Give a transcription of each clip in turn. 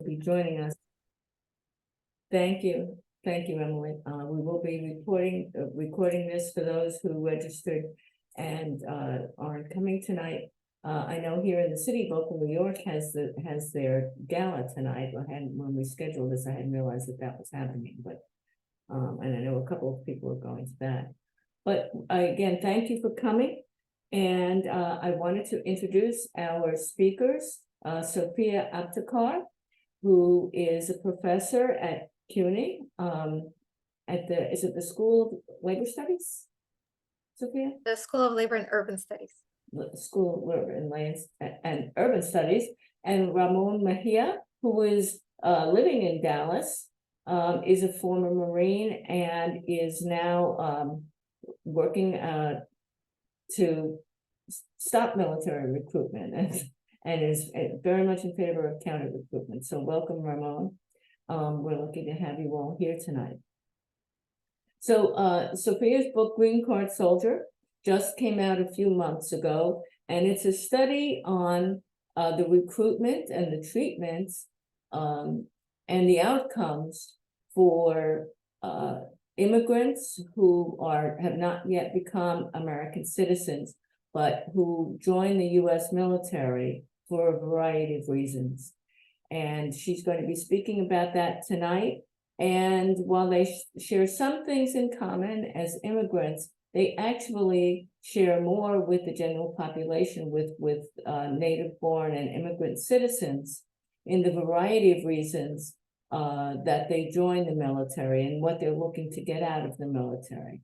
be joining us. Thank you. Thank you, Emily. We will be recording this for those who registered and aren't coming tonight. I know here in the city, local New York has their gala tonight. When we scheduled this, I hadn't realized that was happening, but and I know a couple of people are going to that. But again, thank you for coming. And I wanted to introduce our speakers, Sofya Aptekar, who is a professor at CUNY, is it the School of Labor Studies, Sofya? The School of Labor and Urban Studies. The School of Labor and Urban Studies, and Ramón Mejía, who is living in Dallas, is a former Marine and is now working to stop military recruitment and is very much in favor of counter recruitment. So welcome, Ramón. We're lucky to have you all here tonight. So Sofya's book, Green Card Soldier, just came out a few months ago, and it's a study on the recruitment and the treatments and the outcomes for immigrants who have not yet become American citizens, but who join the U.S. military for a variety of reasons. And she's going to be speaking about that tonight. And while they share some things in common as immigrants, they actually share more with the general population, with native-born and immigrant citizens, in the variety of reasons that they join the military and what they're looking to get out of the military.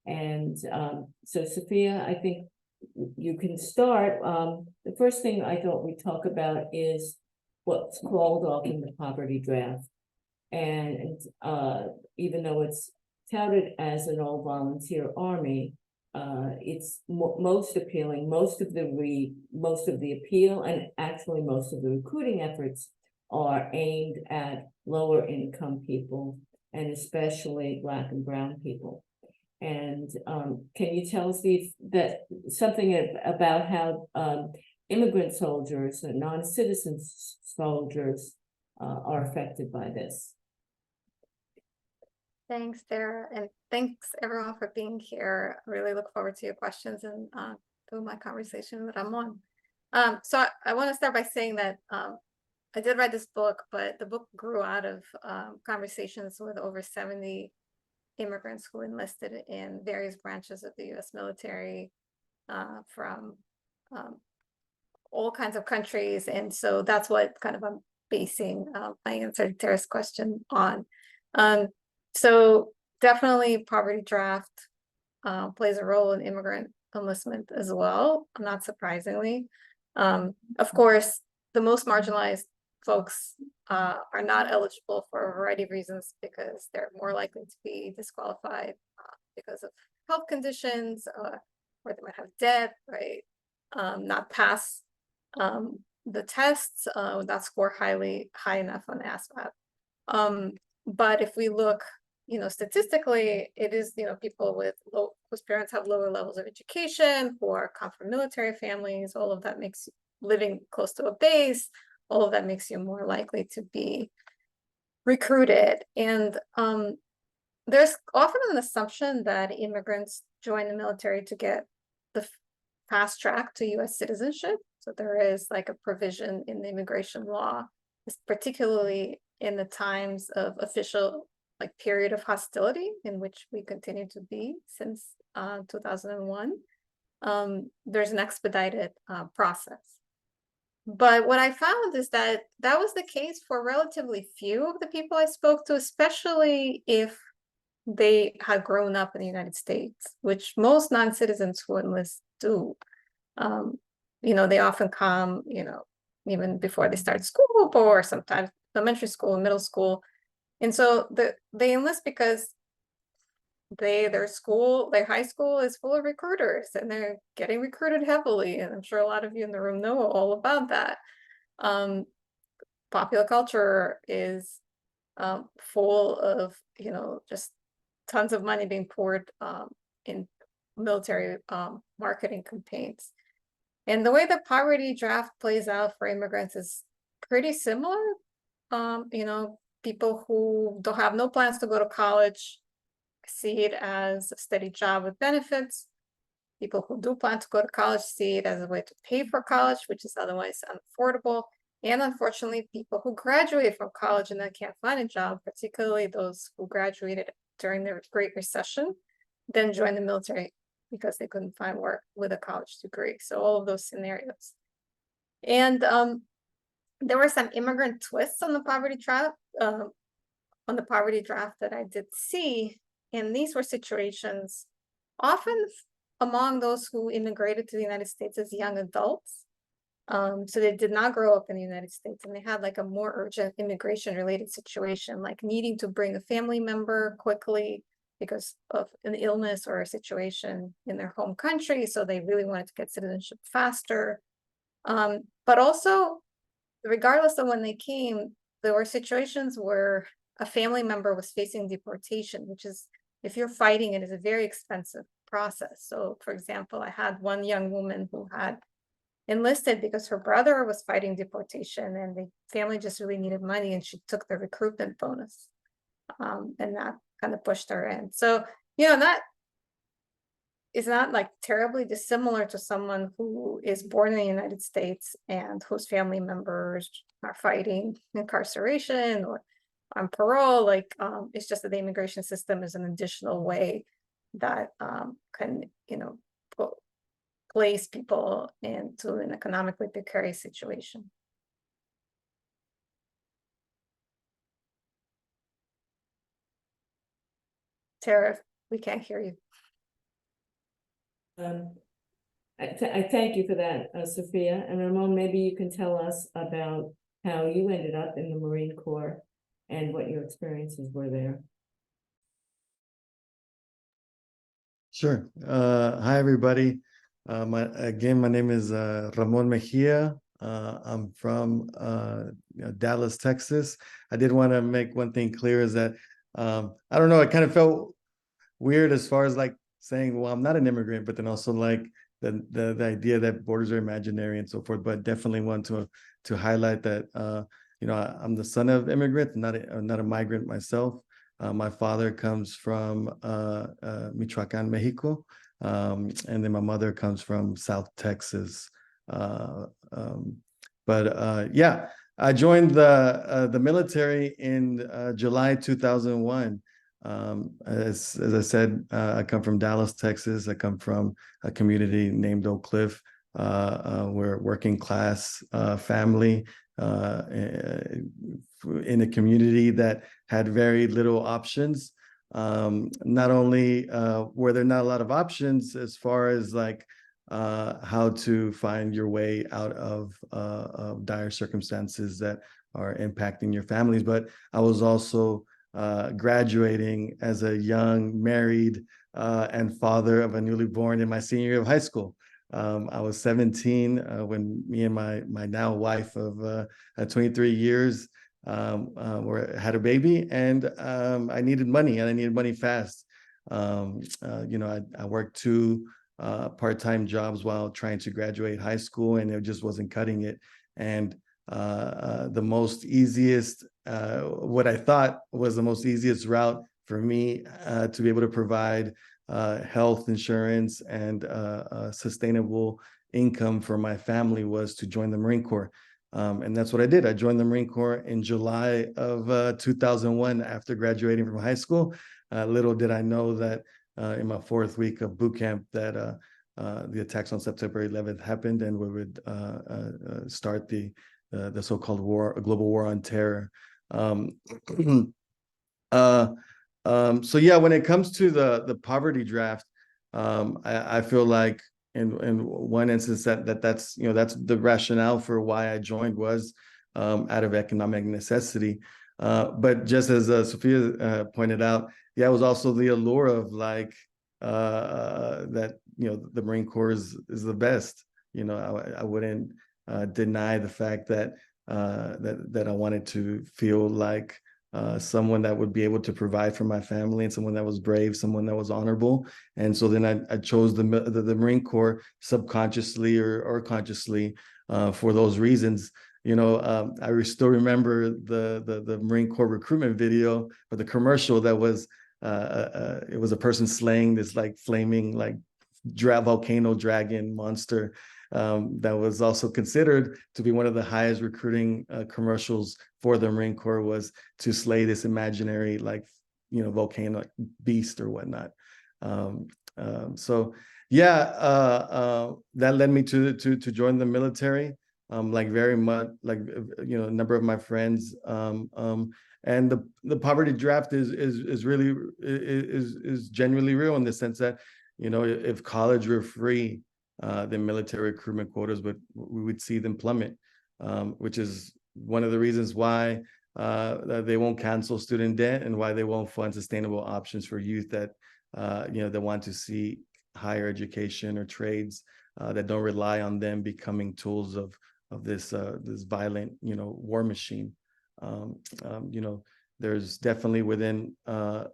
And so, Sofya, I think you can start. The first thing I thought we'd talk about is what's called often the poverty draft. And even though it's touted as an all-volunteer army, it's most appealing. Most of the appeal and actually most of the recruiting efforts are aimed at lower income people, and especially Black and brown people. And can you tell us something about how immigrant soldiers and non-citizen soldiers are affected by this? Thanks, Sarah, and thanks everyone for being here. I really look forward to your questions and through my conversation with Ramón. So I want to start by saying that I did write this book, but the book grew out of conversations with over 70 immigrants who enlisted in various branches of the U.S. military from all kinds of countries. And so that's what kind of I'm basing my answer to Tara's question on. So definitely poverty draft plays a role in immigrant enlistment as well, not surprisingly. Of course, the most marginalized folks are not eligible for a variety of reasons, because they're more likely to be disqualified because of health conditions, or they might have debt, right? Not pass the tests, not score high enough on ASVAB. But if we look, statistically, it is, people whose parents have lower levels of education, who come from military families. All of that makes living close to a base. All of that makes you more likely to be recruited. And there's often an assumption that immigrants join the military to get the fast track to U.S. citizenship. So there is like a provision in the immigration law, particularly in the times of official period of hostility, in which we continue to be since 2001. There's an expedited process. But what I found is that was the case for relatively few of the people I spoke to, especially if they had grown up in the United States, which most non-citizens who enlist do. They often come, even before they start school, or sometimes elementary school and middle school. And so they enlist because their high school is full of recruiters, and they're getting recruited heavily. And I'm sure a lot of you in the room know all about that. Popular culture is full of, just tons of money being poured in military marketing campaigns. And the way the poverty draft plays out for immigrants is pretty similar, People who don't have no plans to go to college see it as a steady job with benefits. People who do plan to go to college see it as a way to pay for college, which is otherwise unaffordable. And unfortunately, people who graduate from college and then can't find a job, particularly those who graduated during the Great Recession, then join the military because they couldn't find work with a college degree. So all of those scenarios. And there were some immigrant twists on the poverty draft, that I did see. And these were situations often among those who immigrated to the United States as young adults. So they did not grow up in the United States, and they had like a more urgent immigration related situation, like needing to bring a family member quickly because of an illness or a situation in their home country. So they really wanted to get citizenship faster. But also, regardless of when they came, there were situations where a family member was facing deportation, which is, if you're fighting it, is a very expensive process. So for example, I had one young woman who had enlisted because her brother was fighting deportation and the family just really needed money, and she took the recruitment bonus. And that kind of pushed her in. So, that is not like terribly dissimilar to someone who is born in the United States and whose family members are fighting incarceration or on parole. Like, it's just that the immigration system is an additional way that can, place people into an economically precarious situation. Tara, we can't hear you. I thank you for that, Sofya. And Ramón, maybe you can tell us about how you ended up in the Marine Corps and what your experiences were there. Sure. Hi, everybody. My name is Ramón Mejía. I'm from Dallas, Texas. I did want to make one thing clear, is that I don't know, it kind of felt weird as far as like saying, well, I'm not an immigrant, but then also like the idea that borders are imaginary and so forth. But definitely want to highlight that I'm the son of immigrant, not a migrant myself. My father comes from Michoacán, Mexico, and then my mother comes from South Texas. Yeah, I joined the military in July 2001. As I said, I come from Dallas, Texas. I come from a community named Oak Cliff. We're a working class family in a community that had very little options. Not only were there not a lot of options as far as like how to find your way out of dire circumstances that are impacting your families, but I was also graduating as a young married and father of a newly born in my senior year of high school. I was 17 when me and my now wife of 23 years had a baby, and I needed money, and I needed money fast. I worked 2 part-time jobs while trying to graduate high school, and it just wasn't cutting it. And the most easiest, what I thought was the most easiest route for me to be able to provide health insurance and sustainable income for my family was to join the Marine Corps. And that's what I did. I joined the Marine Corps in July of 2001 after graduating from high school. Little did I know that in my 4th week of boot camp that the attacks on September 11th happened, and we would start the so-called global war on terror. So yeah, when it comes to the poverty draft, I feel like in one instance that's the rationale for why I joined was out of economic necessity. But just as Sofya pointed out, yeah, it was also the allure of like that the Marine Corps is the best. I wouldn't deny the fact that that I wanted to feel like someone that would be able to provide for my family, and someone that was brave, someone that was honorable. And so then I chose the Marine Corps subconsciously or consciously for those reasons. I still remember the Marine Corps recruitment video or the commercial that was it was a person slaying this like flaming like volcano dragon monster that was also considered to be one of the highest recruiting commercials for the Marine Corps, was to slay this imaginary like volcano like beast or whatnot. So yeah, that led me to join the military. Like very much like a number of my friends, and the poverty draft is really is genuinely real in the sense that if college were free, the military recruitment quotas we would see them plummet, which is one of the reasons why they won't cancel student debt and why they won't fund sustainable options for youth that that want to see higher education or trades that don't rely on them becoming tools of this violent war machine. There's definitely within so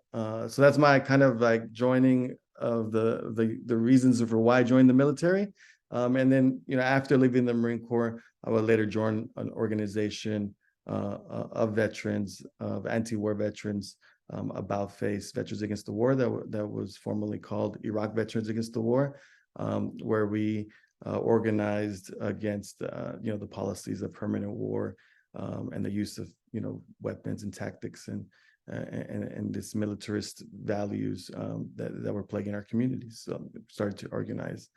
that's my kind of like joining of the reasons for why I joined the military. And then after leaving the Marine Corps, I would later join an organization of veterans, of anti-war veterans, about face Veterans Against the War, that was formerly called Iraq Veterans Against the War, where we organized against the policies of permanent war, and the use of weapons and tactics and this militarist values that were plaguing our communities. So started to organize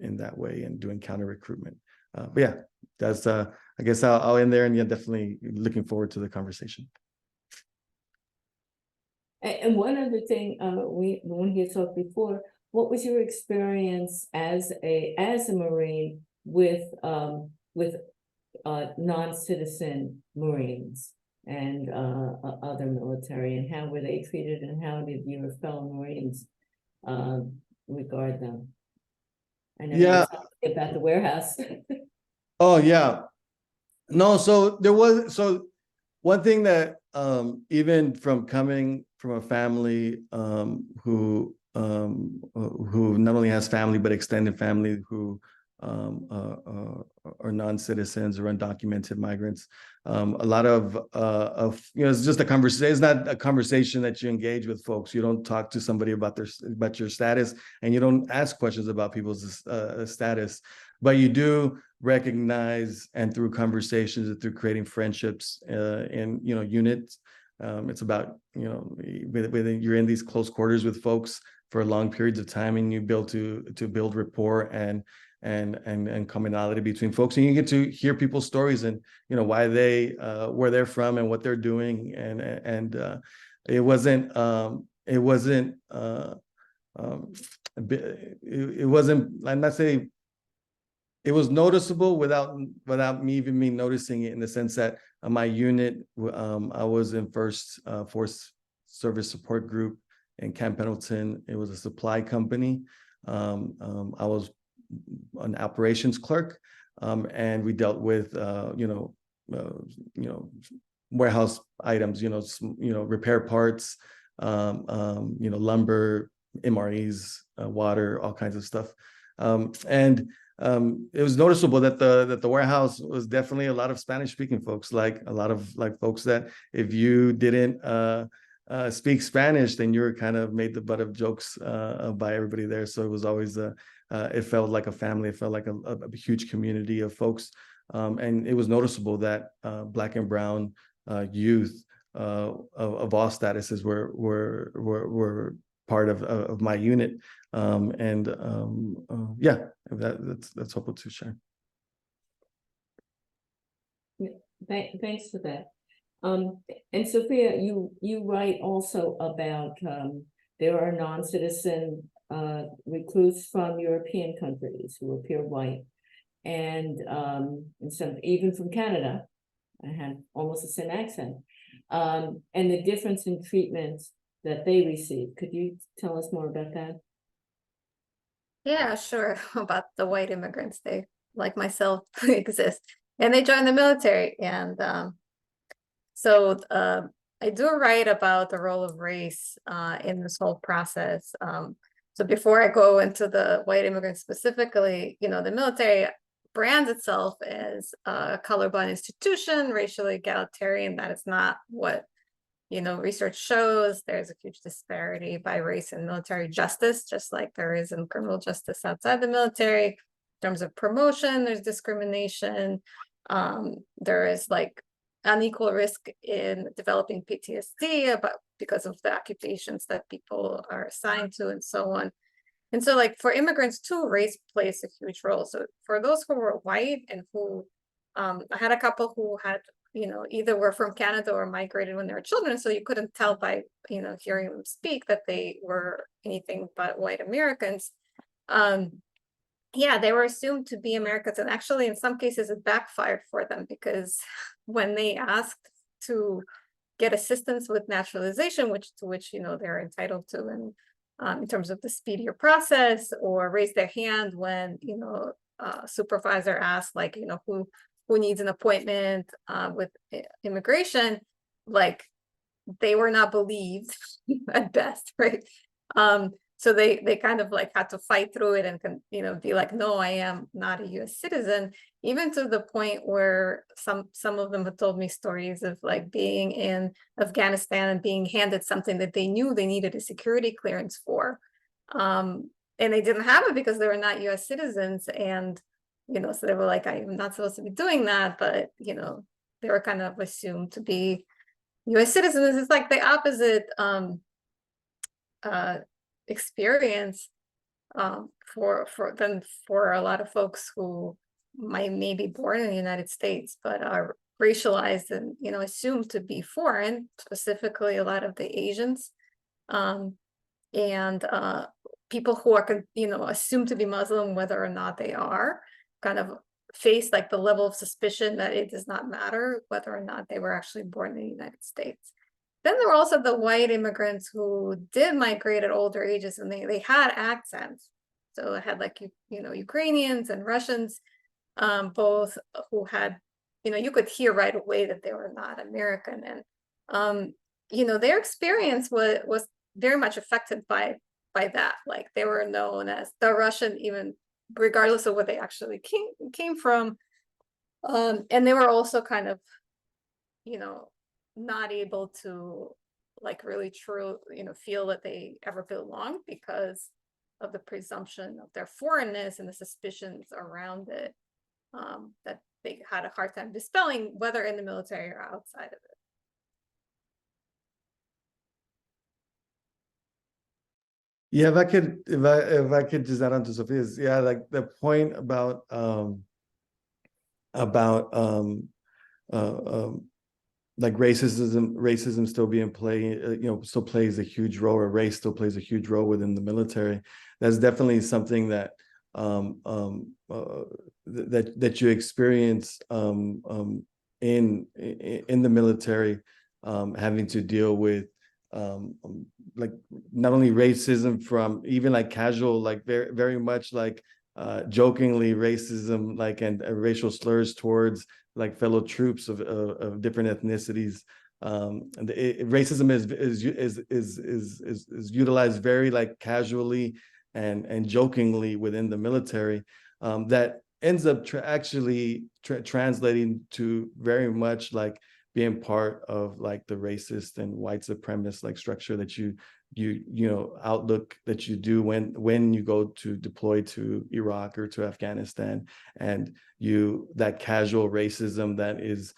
in that way and doing counter recruitment. But yeah, that's I guess I'll end there, and yeah, definitely looking forward to the conversation. And one other thing, when he talked before, what was your experience as a Marine with non-citizen Marines and other military, and how were they treated, and how did your fellow Marines regard them? I know you were talking about the warehouse. Oh yeah, no. So there was one thing that even from coming from a family who not only has family but extended family who are non-citizens or undocumented migrants, a lot of it's just a conversation. It's not a conversation that you engage with folks. You don't talk to somebody about your status, and you don't ask questions about people's status, but you do recognize, and through conversations and through creating friendships in units, it's about whether you're in these close quarters with folks for long periods of time, and you build to build rapport and commonality between folks, and you get to hear people's stories and why where they're from and what they're doing, and it wasn't I'm not saying it was noticeable without me noticing it, in the sense that my unit, I was in First Force Service Support Group in Camp Pendleton. It was a supply company. I was an operations clerk, and we dealt with warehouse items, repair parts, lumber, MREs, water, all kinds of stuff, and it was noticeable that the warehouse was definitely a lot of Spanish speaking folks, like a lot of folks that if you didn't speak Spanish, then you were kind of made the butt of jokes by everybody there. So it was always it felt like a family. It felt like a huge community of folks, and it was noticeable that Black and Brown youth of all statuses were part of my unit, yeah, that's helpful to share. Thanks for that. And Sofya, you write also about there are non-citizen recruits from European countries who appear white, and some even from Canada. I have almost the same accent, and the difference in treatment that they receive. Could you tell us more about that? Yeah, sure. About the white immigrants, they, like myself, exist, and they join the military. And so I do write about the role of race in this whole process. So before I go into the white immigrants specifically, the military brands itself as a colorblind institution, racially egalitarian. That is not what, you know, research shows. There's a huge disparity by race in military justice, just like there is in criminal justice outside the military. In terms of promotion, there's discrimination. There is like unequal risk in developing PTSD because of the occupations that people are assigned to and so on. And so like for immigrants too, race plays a huge role. So for those who were white and who, I had a couple who had, you know, either were from Canada or migrated when they were children. So you couldn't tell by, you know, hearing them speak that they were anything but white Americans. Yeah, they were assumed to be Americans. And actually, in some cases, it backfired for them because when they asked to get assistance with naturalization, which you know, they're entitled to, and in terms of the speedier process, or raise their hand when, you know, supervisor asked, like, you know, who needs an appointment with immigration, like they were not believed at best, right? So they kind of like had to fight through it and, you know, be like, no, I am not a US citizen, even to the point where some of them have told me stories of like being in Afghanistan and being handed something that they knew they needed a security clearance for. And they didn't have it because they were not US citizens. And, you know, so they were like, I'm not supposed to be doing that, but, you know, they were kind of assumed to be US citizens. It's like the opposite experience for a lot of folks who may be born in the United States but are racialized and, you know, assumed to be foreign, specifically a lot of the Asians, and people who are, you know, assumed to be Muslim, whether or not they are, kind of face like the level of suspicion that it does not matter whether or not they were actually born in the United States. Then there were also the white immigrants who did migrate at older ages, and they had accents. So I had like, you know, Ukrainians and Russians, both who had, you know, you could hear right away that they were not American. And, you know, their experience was very much affected by that. Like they were known as the Russian, even regardless of where they actually came from. And they were also kind of, you know, not able to like really you know, feel that they ever belonged because of the presumption of their foreignness and the suspicions around it, that they had a hard time dispelling, whether in the military or outside of it. Yeah, if I could just add on to Sophia's, yeah, like the point about like racism still being played, you know, still plays a huge role, or race still plays a huge role within the military. That's definitely something that that you experience in the military, having to deal with like not only racism from even like casual, like very much like jokingly racism, like and racial slurs towards like fellow troops of different ethnicities. And racism is utilized very like casually and jokingly within the military, that ends up actually translating to very much like being part of like the racist and white supremacist like structure that you know, outlook that you do when you go to deploy to Iraq or to Afghanistan, and that casual racism that is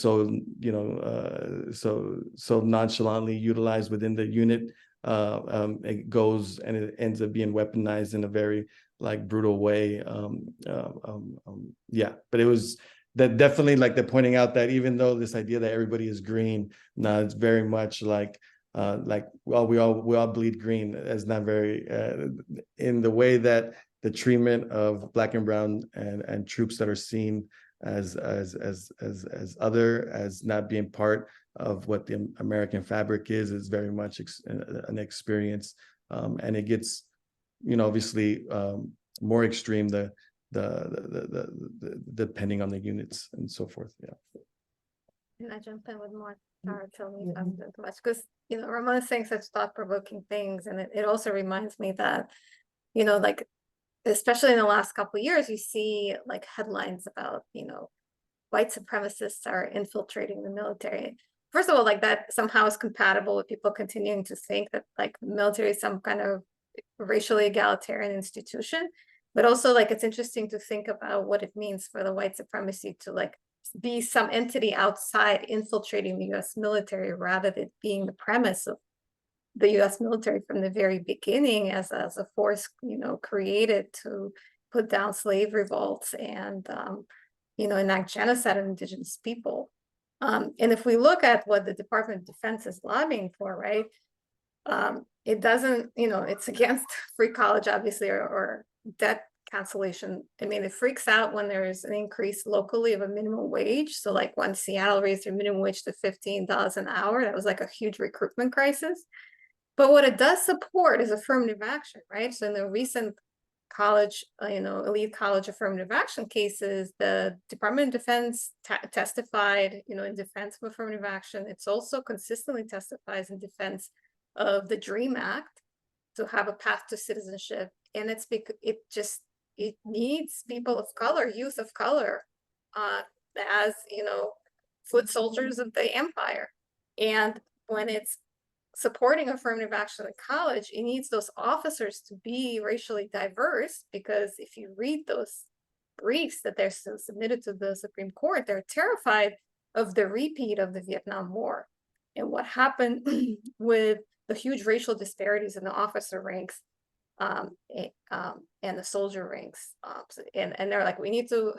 so, you know, so nonchalantly utilized within the unit, it goes and it ends up being weaponized in a very like brutal way. Yeah, but it was that definitely like they're pointing out that even though this idea that everybody is green, no, it's very much like well, we all bleed green, as not very in the way that the treatment of Black and brown and troops that are seen as other, as not being part of what the American fabric is very much an experience, and it gets, you know, obviously more extreme the depending on the units and so forth. Yeah. Can I jump in with more? Tell me if I've done too much, because, you know, Ramón is saying such thought-provoking things, and it also reminds me that, you know, like especially in the last couple of years, you see like headlines about, white supremacists are infiltrating the military. First of all, like that somehow is compatible with people continuing to think that like military is some kind of racially egalitarian institution. But also like it's interesting to think about what it means for the white supremacy to like be some entity outside infiltrating the US military rather than being the premise of the US military from the very beginning as a force, created to put down slave revolts and, enact genocide of indigenous people. And if we look at what the Department of Defense is lobbying for, right, it doesn't, it's against free college, obviously, or debt cancellation. I mean, it freaks out when there's an increase locally of a minimum wage. So like when Seattle raised their minimum wage to $15 an hour, that was like a huge recruitment crisis. But what it does support is affirmative action, right? So in the recent college, elite college affirmative action cases, the Department of Defense testified, in defense of affirmative action. It's also consistently testifies in defense of the DREAM Act to have a path to citizenship. And it's because it needs people of color, youth of color, as, foot soldiers of the empire. And when it's supporting affirmative action in college, it needs those officers to be racially diverse, because if you read those briefs that they're submitted to the Supreme Court, they're terrified of the repeat of the Vietnam War and what happened with the huge racial disparities in the officer ranks and the soldier ranks. And they're like, we need the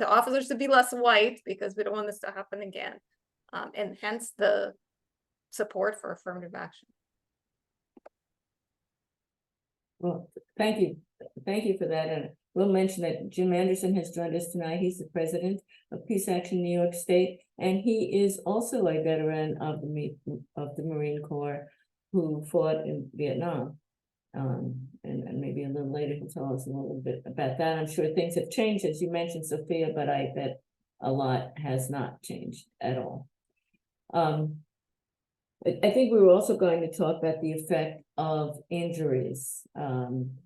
officers to be less white because we don't want this to happen again. And hence the support for affirmative action. Well, thank you. Thank you for that. And we'll mention that Jim Anderson has joined us tonight. He's the president of Peace Action New York State, and he is also a veteran of the Marine Corps who fought in Vietnam. And maybe a little later he'll tell us a little bit about that. I'm sure things have changed, as you mentioned, Sofya, but I bet a lot has not changed at all. I think we were also going to talk about the effect of injuries,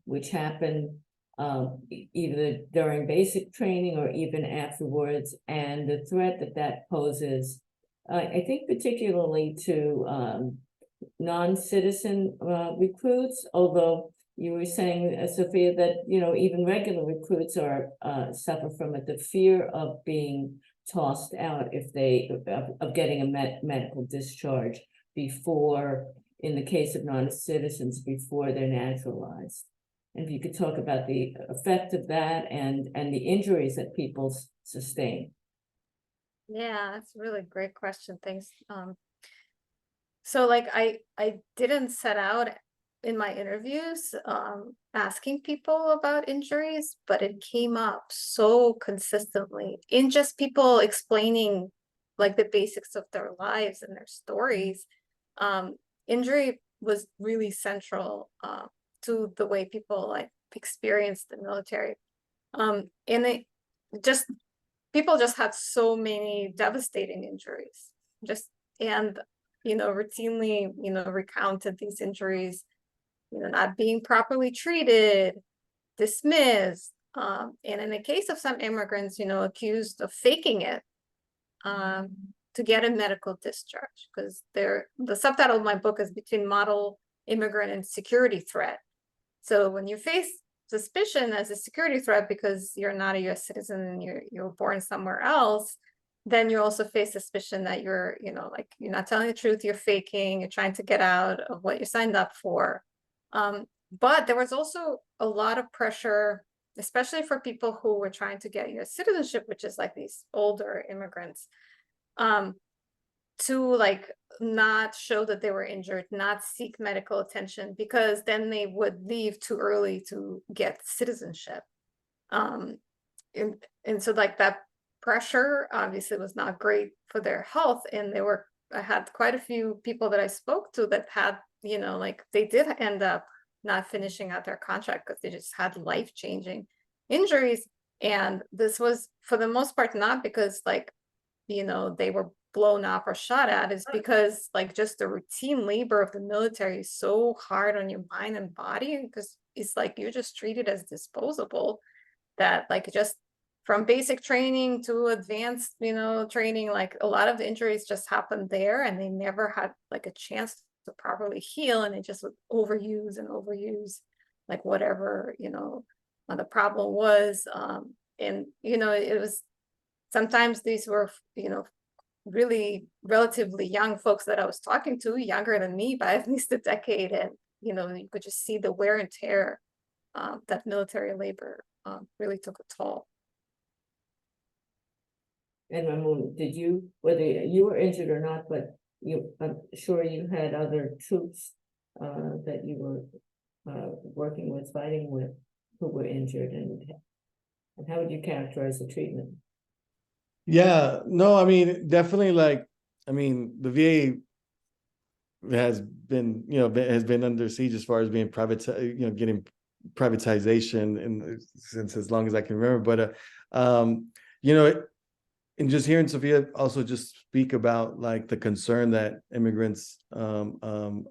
which happen either during basic training or even afterwards, and the threat that poses, I think particularly to non-citizen recruits, although you were saying, Sofya, that, even regular recruits are suffer from it, the fear of being tossed out if they, of getting a medical discharge before, in the case of non-citizens, before they're naturalized. And if you could talk about the effect of that and the injuries that people sustain. Yeah, that's a really great question. Thanks. So like I didn't set out in my interviews asking people about injuries, but it came up so consistently in just people explaining like the basics of their lives and their stories. Injury was really central to the way people like experienced the military. And people just had so many devastating injuries, routinely, recounted these injuries, not being properly treated, dismissed. And in the case of some immigrants, accused of faking it to get a medical discharge, because the subtitle of my book is Between Model Immigrant and Security Threat. So when you face suspicion as a security threat because you're not a US citizen and you're born somewhere else, then you also face suspicion that you're not telling the truth, you're faking, you're trying to get out of what you signed up for. But there was also a lot of pressure, especially for people who were trying to get US citizenship, which is like these older immigrants, to like not show that they were injured, not seek medical attention, because then they would leave too early to get citizenship. And so like that pressure obviously was not great for their health. And I had quite a few people that I spoke to that had, they did end up not finishing out their contract because they just had life-changing injuries. And this was for the most part not because they were blown up or shot at, is because like just the routine labor of the military is so hard on your mind and body, because it's like you're just treated as disposable, that like just from basic training to advanced, training, like a lot of the injuries just happened there and they never had like a chance to properly heal, and they just would overuse and overuse like whatever, the problem was. And, it was sometimes these were, really relatively young folks that I was talking to, younger than me by at least a decade. And, you could just see the wear and tear that military labor really took a toll. And Ramon, whether you were injured or not, but I'm sure you had other troops that you were working with, fighting with, who were injured, and how would you characterize the treatment? Yeah, no, I mean, definitely the VA has been, has been under siege as far as being private, getting privatization since as long as I can remember. But, and just hearing Sofya also just speak about like the concern that immigrants and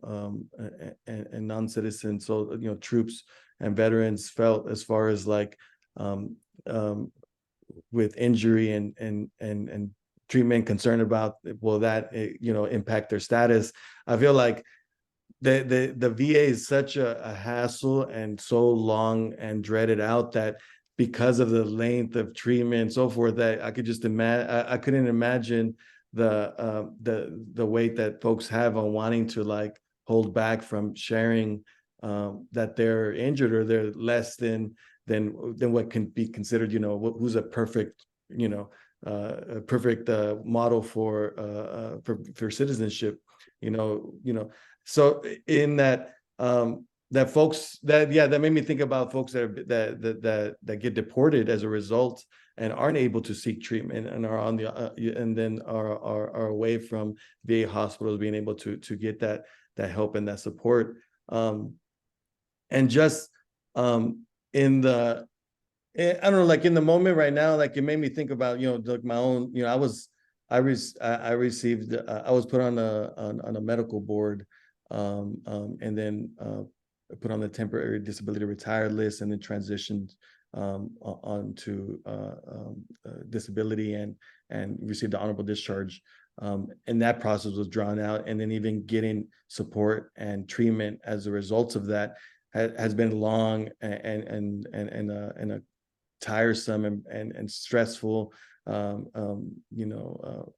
non-citizens, so, troops and veterans felt as far as like with injury and treatment, concern about, will that impact their status. I feel like the VA is such a hassle and so long and dreaded out that because of the length of treatment and so forth, that I could just imagine, I couldn't imagine the weight that folks have on wanting to like hold back from sharing that they're injured or they're less than what can be considered, who's a perfect, a perfect model for citizenship, So in that, that folks that made me think about folks that get deported as a result and aren't able to seek treatment and are on the and then are away from VA hospitals being able to get that help and that support, and just in the, I don't know, like in the moment right now, like it made me think about, like my own, I received, I was put on a medical board, and then put on the temporary disability retired list, and then transitioned onto disability and received the honorable discharge. And that process was drawn out, and then even getting support and treatment as a result of that has been long and a tiresome and stressful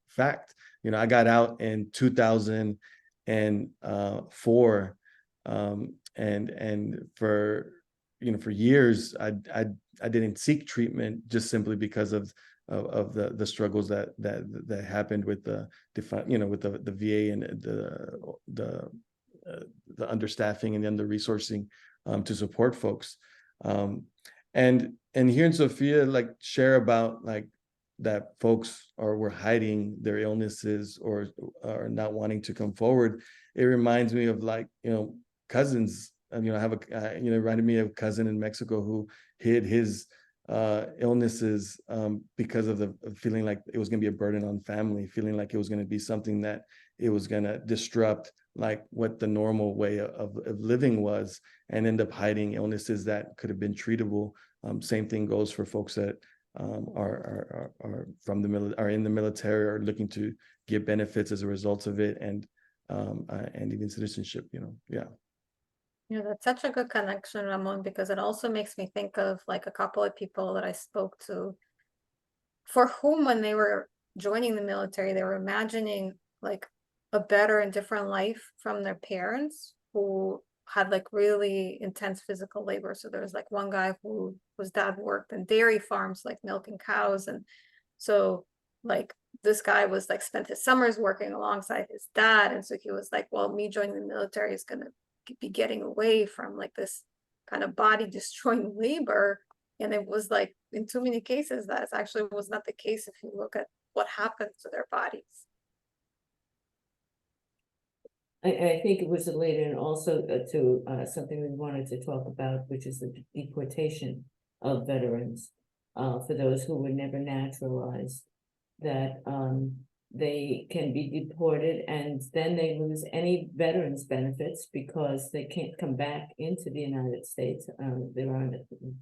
fact. I got out in 2004, and for years I didn't seek treatment, just simply because of the struggles that happened with the VA and the understaffing and the under-resourcing to support folks. And hearing Sofya like share about like that folks were hiding their illnesses or not wanting to come forward, it reminds me of like, cousins. I have reminded me of a cousin in Mexico who hid his illnesses because of the feeling like it was going to be a burden on family, feeling like it was going to be something that it was going to disrupt like what the normal way of living was, and end up hiding illnesses that could have been treatable. Same thing goes for folks that are from are in the military, or looking to get benefits as a result of it, and even citizenship. Yeah. That's such a good connection, Ramon, because it also makes me think of like a couple of people that I spoke to, for whom when they were joining the military, they were imagining like a better and different life from their parents, who had like really intense physical labor. So there was like one guy whose dad worked in dairy farms, like milking cows. And so like this guy was like spent his summers working alongside his dad. And so he was like, well, me joining the military is going to be getting away from like this kind of body destroying labor. And it was like, in too many cases, that actually was not the case if you look at what happened to their bodies. I think it was related, and also to something we wanted to talk about, which is the deportation of veterans, for those who were never naturalized, that they can be deported, and then they lose any veterans benefits because they can't come back into the United States. There aren't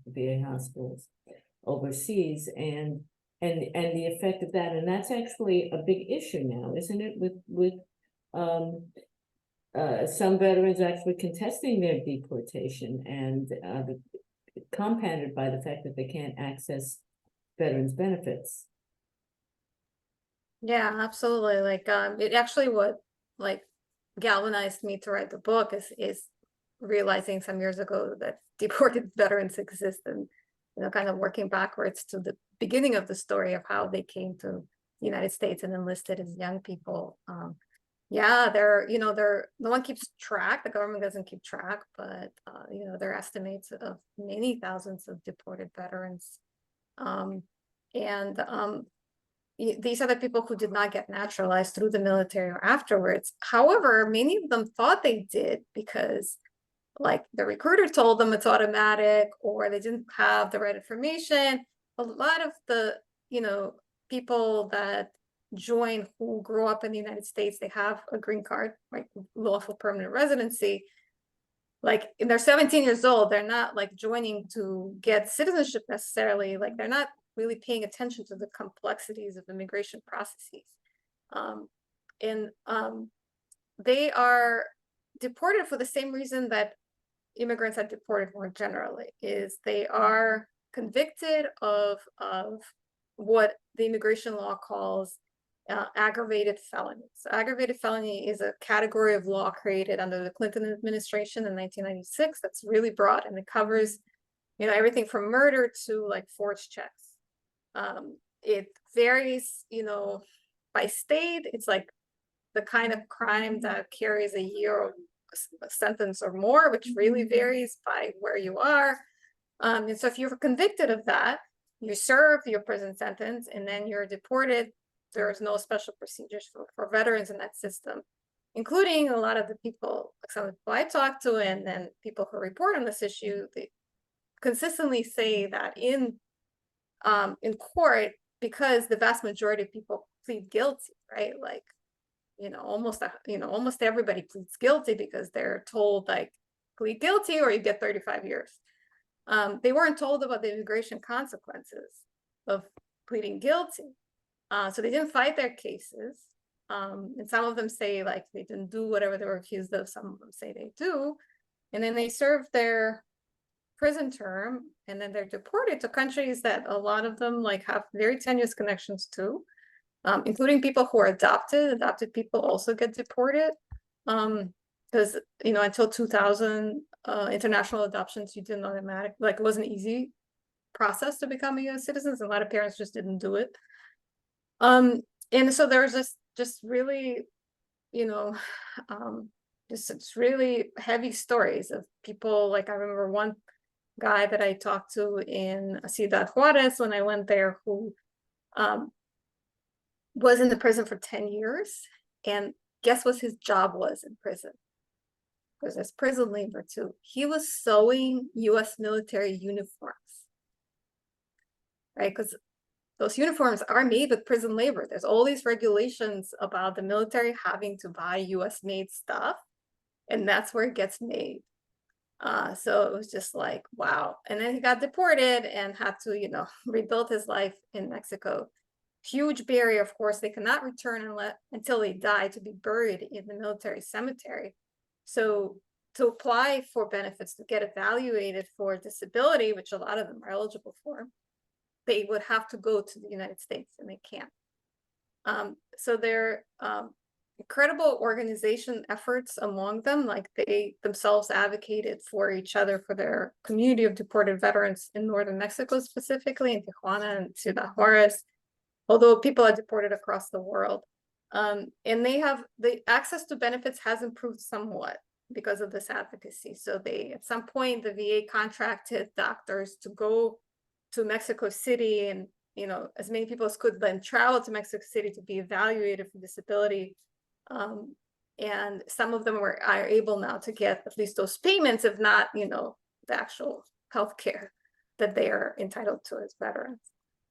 VA hospitals overseas, and the effect of that, and that's actually a big issue now, isn't it? With some veterans actually contesting their deportation, and compounded by the fact that they can't access veterans benefits. Yeah, absolutely. Like, it actually what like galvanized me to write the book is realizing some years ago that deported veterans exist, and kind of working backwards to the beginning of the story of how they came to the United States and enlisted as young people. Yeah, no one keeps track. The government doesn't keep track, but there are estimates of many thousands of deported veterans. These are the people who did not get naturalized through the military or afterwards. However, many of them thought they did because like the recruiter told them it's automatic, or they didn't have the right information. A lot of the, people that join who grew up in the United States, they have a green card, like lawful permanent residency. Like, and they're 17 years old, they're not like joining to get citizenship necessarily. Like, they're not really paying attention to the complexities of immigration processes. They are deported for the same reason that immigrants are deported more generally, is they are convicted of what the immigration law calls aggravated felony. So aggravated felony is a category of law created under the Clinton administration in 1996 that's really broad, and it covers everything from murder to like forged checks. It varies by state. It's like the kind of crime that carries a year or a sentence or more, which really varies by where you are. And so if you're convicted of that, you serve your prison sentence and then you're deported. There's no special procedures for veterans in that system, including a lot of the people, like some of the people I talk to, and then people who report on this issue, they consistently say that in court, because the vast majority of people plead guilty, right? Like, almost everybody pleads guilty because they're told like plead guilty or you get 35 years. They weren't told about the immigration consequences of pleading guilty. So they didn't fight their cases. And some of them say like they didn't do whatever they were accused of. Some of them say they do. And then they serve their prison term and then they're deported to countries that a lot of them like have very tenuous connections to, including people who are adopted. Adopted people also get deported. Because until 2000, international adoptions, you didn't automatic, like it wasn't an easy process to become a US citizen. A lot of parents just didn't do it. And so there's just really, just really heavy stories of people. Like I remember one guy that I talked to in Ciudad Juarez when I went there, who was in the prison for 10 years. And guess what his job was in prison? Because there's prison labor too. He was sewing US military uniforms, right? Because those uniforms are made with prison labor. There's all these regulations about the military having to buy US made stuff, and that's where it gets made. So it was just like, wow. And then he got deported and had to, rebuild his life in Mexico. Huge barrier, of course, they cannot return until they die to be buried in the military cemetery. So to apply for benefits, to get evaluated for disability, which a lot of them are eligible for, they would have to go to the United States, and they can't. So there are incredible organization efforts among them, like they themselves advocated for each other, for their community of deported veterans in northern Mexico, specifically in Tijuana and Ciudad Juarez, although people are deported across the world. And they have the access to benefits has improved somewhat because of this advocacy. So they, at some point, the VA contracted doctors to go to Mexico City, and as many people as could then travel to Mexico City to be evaluated for disability. And some of them are able now to get at least those payments, if not, the actual health care that they are entitled to as veterans.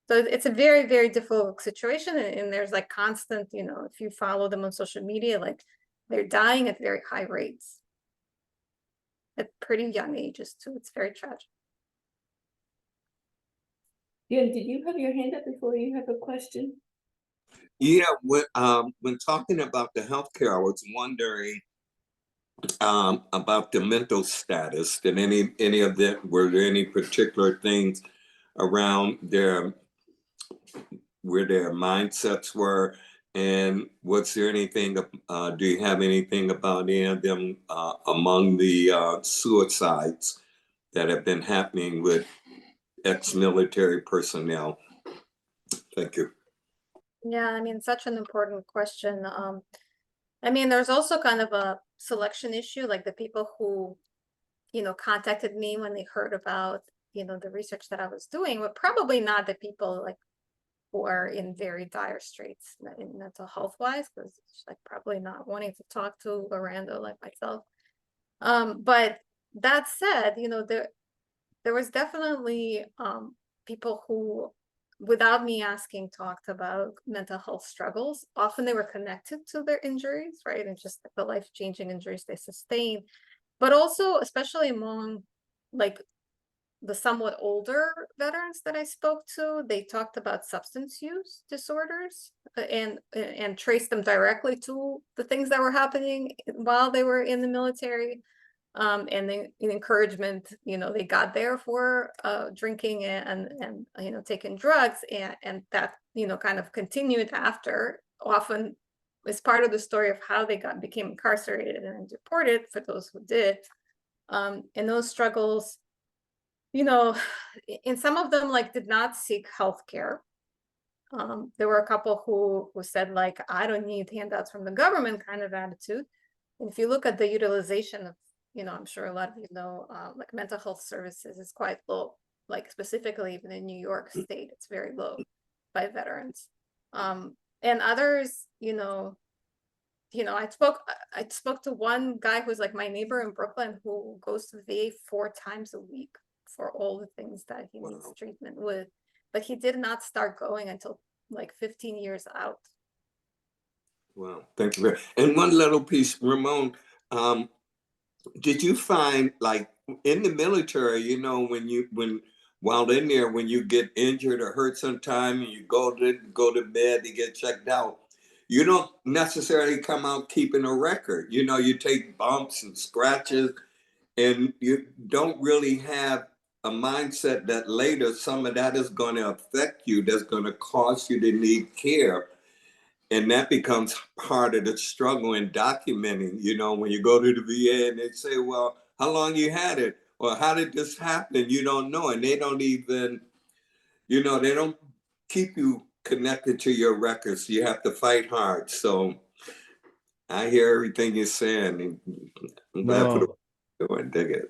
So it's a very, very difficult situation, and there's like constant, you know, if you follow them on social media, like they're dying at very high rates at pretty young ages too. It's very tragic. Jim, did you have your hand up before you have a question? Yeah, when talking about the healthcare, I was wondering about the mental status. Did any of that, were there any particular things around where their mindsets were? And was there anything, do you have anything about any of them among the suicides that have been happening with ex-military personnel? Thank you. Yeah, I mean, such an important question. I mean, there's also kind of a selection issue, like the people who, you know, contacted me when they heard about, you know, the research that I was doing, were probably not the people like who are in very dire straits in mental health wise, because it's like probably not wanting to talk to a rando like myself. But that said, you know, there was definitely people who, without me asking, talked about mental health struggles. Often they were connected to their injuries, right? And just like the life-changing injuries they sustained. But also, especially among like the somewhat older veterans that I spoke to, they talked about substance use disorders and traced them directly to the things that were happening while they were in the military. And the encouragement, you know, they got there for drinking and you know, taking drugs, and that, you know, kind of continued after, often as part of the story of how they became incarcerated and deported, for those who did. And those struggles, you know, in some of them like did not seek healthcare. There were a couple who said like, I don't need handouts from the government kind of attitude. And if you look at the utilization of, you know, I'm sure a lot of you know, like mental health services is quite low, like specifically even in New York State, it's very low by veterans. And others, you know, I spoke to one guy who's like my neighbor in Brooklyn who goes to the VA 4 times a week for all the things that he needs treatment with, but he did not start going until like 15 years out. Wow, thank you very much. And one little piece, Ramon, did you find like in the military, you know, while in there, when you get injured or hurt sometime and you go to bed to get checked out, you don't necessarily come out keeping a record. You know, you take bumps and scratches and you don't really have a mindset that later some of that is going to affect you, that's going to cause you to need care. And that becomes part of the struggle in documenting, you know, when you go to the VA and they say, well, how long you had it? Or how did this happen? You don't know. And they don't even, you know, they don't keep you connected to your records. You have to fight hard. So I hear everything you're saying. And I'm glad for the doing. Dig it.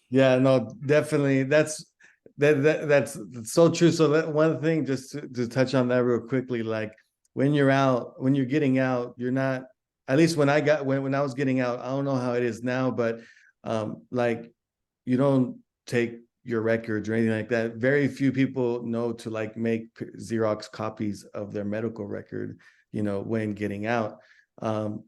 Yeah, no, definitely. That's so true. So that one thing, just to touch on that real quickly, like when you're getting out, you're not, at least when I was getting out, I don't know how it is now, but like you don't take your records or anything like that. Very few people know to like make Xerox copies of their medical record, you know, when getting out. The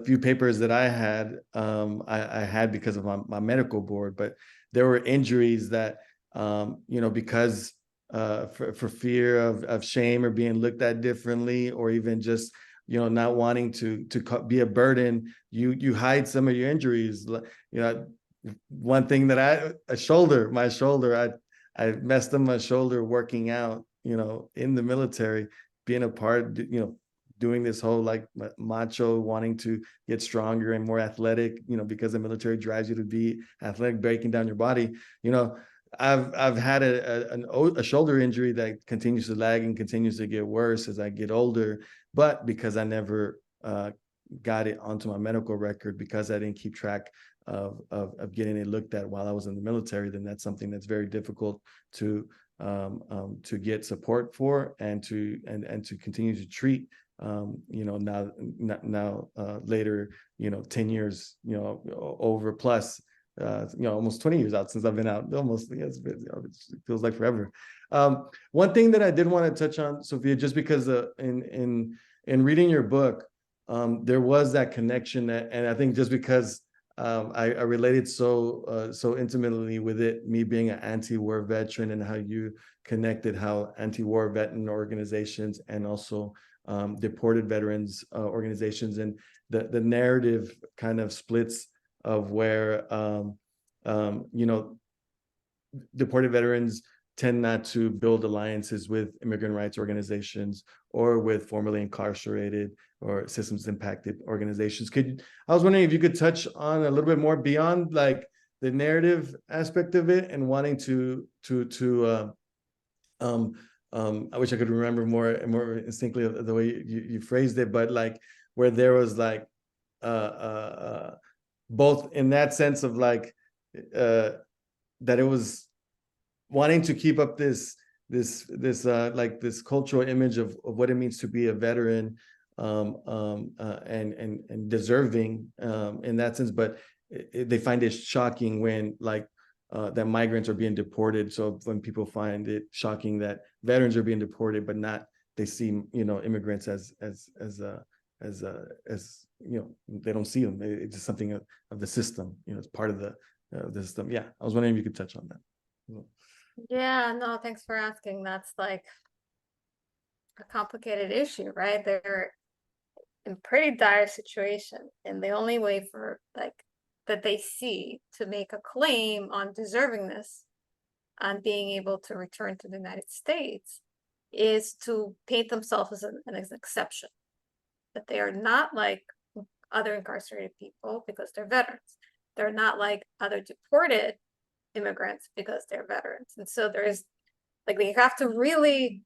few papers that I had, I had because of my medical board, but there were injuries that, you know, because for fear of shame or being looked at differently, or even just, you know, not wanting to be a burden, you hide some of your injuries. You know, one thing that my shoulder, I messed up my shoulder working out, you know, in the military, being a part, you know, doing this whole like macho, wanting to get stronger and more athletic, you know, because the military drives you to be athletic, breaking down your body. You know, I've had a shoulder injury that continues to lag and continues to get worse as I get older, but because I never got it onto my medical record, because I didn't keep track of getting it looked at while I was in the military, then that's something that's very difficult to get support for and to continue to treat. You know, now later, you know, 10 years, you know, over plus, almost 20 years out since I've been out. Almost, yeah, it feels like forever. One thing that I did want to touch on, Sofya, just because in reading your book, there was that connection and I think just because I related so intimately with it, me being an anti-war veteran, and how you connected how anti-war veteran organizations and also deported veterans organizations, and the narrative kind of splits of where deported veterans tend not to build alliances with immigrant rights organizations or with formerly incarcerated or systems impacted organizations. I was wondering if you could touch on a little bit more beyond like the narrative aspect of it, and wanting I wish I could remember more instinctively of the way you phrased it, but like where there was like both in that sense of like that it was wanting to keep up this cultural image of what it means to be a veteran, and deserving in that sense, but they find it shocking when like that migrants are being deported. So when people find it shocking that veterans are being deported, but not, they see immigrants as they don't see them. It's just something of the system. It's part of the system. Yeah, I was wondering if you could touch on that. Yeah, no, thanks for asking. That's like a complicated issue, right? They're in pretty dire situation, and the only way for like that they see to make a claim on deservingness, on being able to return to the United States, is to paint themselves as an exception, that they are not like other incarcerated people because they're veterans. They're not like other deported immigrants because they're veterans. And so there's like, they have to really,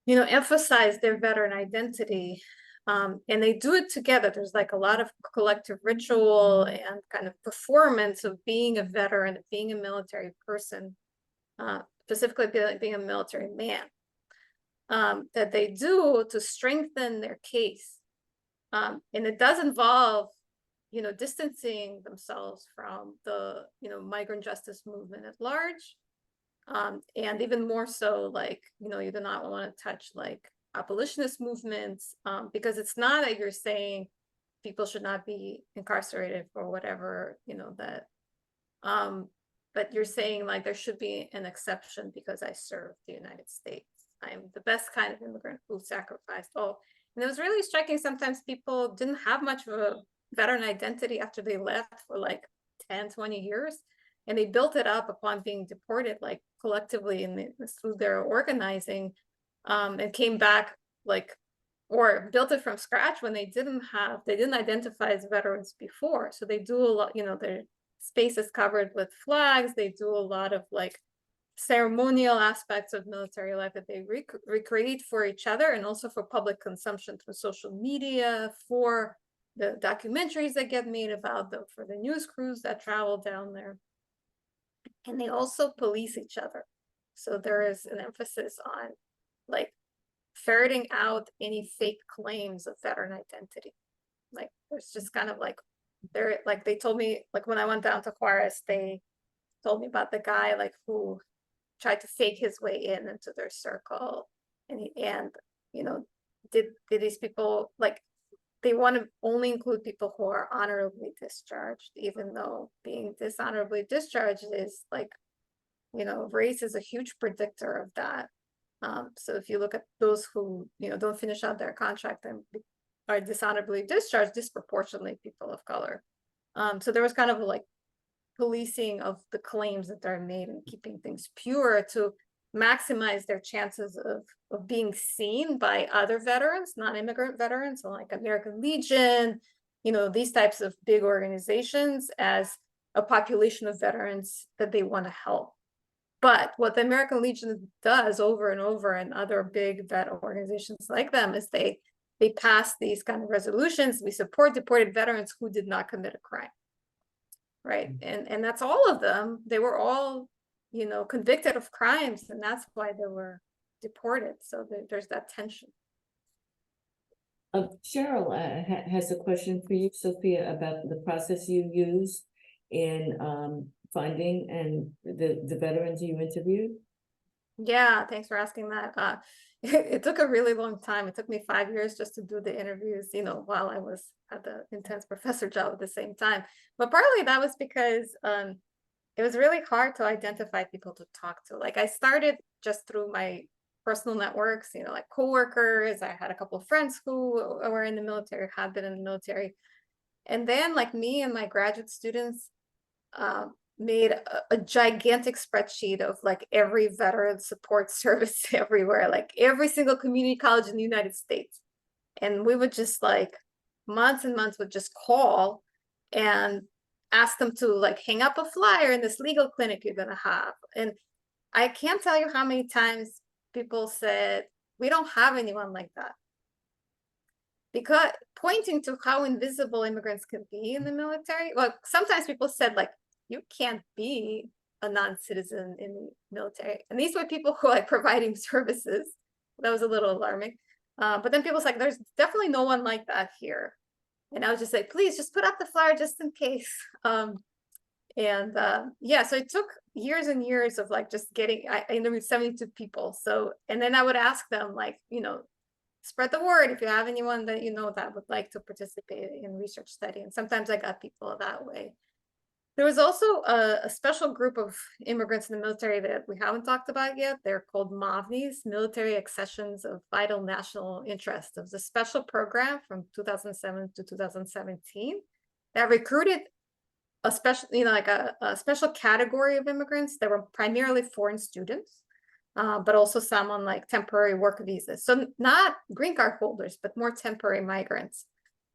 emphasize their veteran identity. And they do it together. There's like a lot of collective ritual and kind of performance of being a veteran, being a military person, specifically being a military man, that they do to strengthen their case. And it does involve, distancing themselves from the, migrant justice movement at large. And even more so, like, you do not want to touch like abolitionist movements, because it's not that you're saying people should not be incarcerated for whatever, but you're saying like there should be an exception because I served the United States. I'm the best kind of immigrant who sacrificed all. And it was really striking. Sometimes people didn't have much of a veteran identity after they left for like 10, 20 years. And they built it up upon being deported, like collectively and through their organizing, and came back like, or built it from scratch when they didn't identify as veterans before. So they do a lot, their space is covered with flags. They do a lot of like ceremonial aspects of military life that they recreate for each other, and also for public consumption through social media, for the documentaries that get made about them, for the news crews that travel down there. And they also police each other. So there is an emphasis on like ferreting out any fake claims of veteran identity. Like there's just kind of like, they told me, like when I went down to Juarez, they told me about the guy like who tried to fake his way into their circle, and did these people, like, they want to only include people who are honorably discharged, even though being dishonorably discharged is like, race is a huge predictor of that. So if you look at those who, don't finish out their contract and are dishonorably discharged, disproportionately people of color. So there was kind of like policing of the claims that they're made and keeping things pure to maximize their chances of being seen by other veterans, non-immigrant veterans, so like American Legion, these types of big organizations, as a population of veterans that they want to help. But what the American Legion does over and over, and other big vet organizations like them, is they pass these kind of resolutions. We support deported veterans who did not commit a crime. Right. And that's all of them. They were all, convicted of crimes, and that's why they were deported. So there's that tension. Cheryl has a question for you, Sofya, about the process you use in finding and the veterans you interviewed? Yeah, thanks for asking that. It took a really long time. It took me 5 years just to do the interviews, you know, while I was at the intense professor job at the same time. But partly that was because it was really hard to identify people to talk to. Like I started just through my personal networks, you know, like coworkers. I had a couple of friends who were in the military, had been in the military. And then like me and my graduate students made a gigantic spreadsheet of like every veteran support service everywhere, like every single community college in the United States. And we would just like months and months would just call and ask them to like hang up a flyer in this legal clinic you're gonna have. And I can't tell you how many times people said, we don't have anyone like that. Because pointing to how invisible immigrants can be in the military. Well, sometimes people said like, you can't be a non-citizen in the military. And these were people who are like providing services. That was a little alarming. But then people was like, there's definitely no one like that here. And I was just like, please just put up the flyer just in case. Yeah, so it took years and years of like just getting, I interviewed 72 people. So, and then I would ask them like, you know, spread the word if you have anyone that you know that would like to participate in research study. And sometimes I got people that way. There was also a special group of immigrants in the military that we haven't talked about yet. They're called MAVNIs, Military Accessions of Vital National Interest. It was a special program from 2007 to 2017 that recruited a special, you know, like a special category of immigrants that were primarily foreign students, but also some on like temporary work visas. So not green card holders, but more temporary migrants.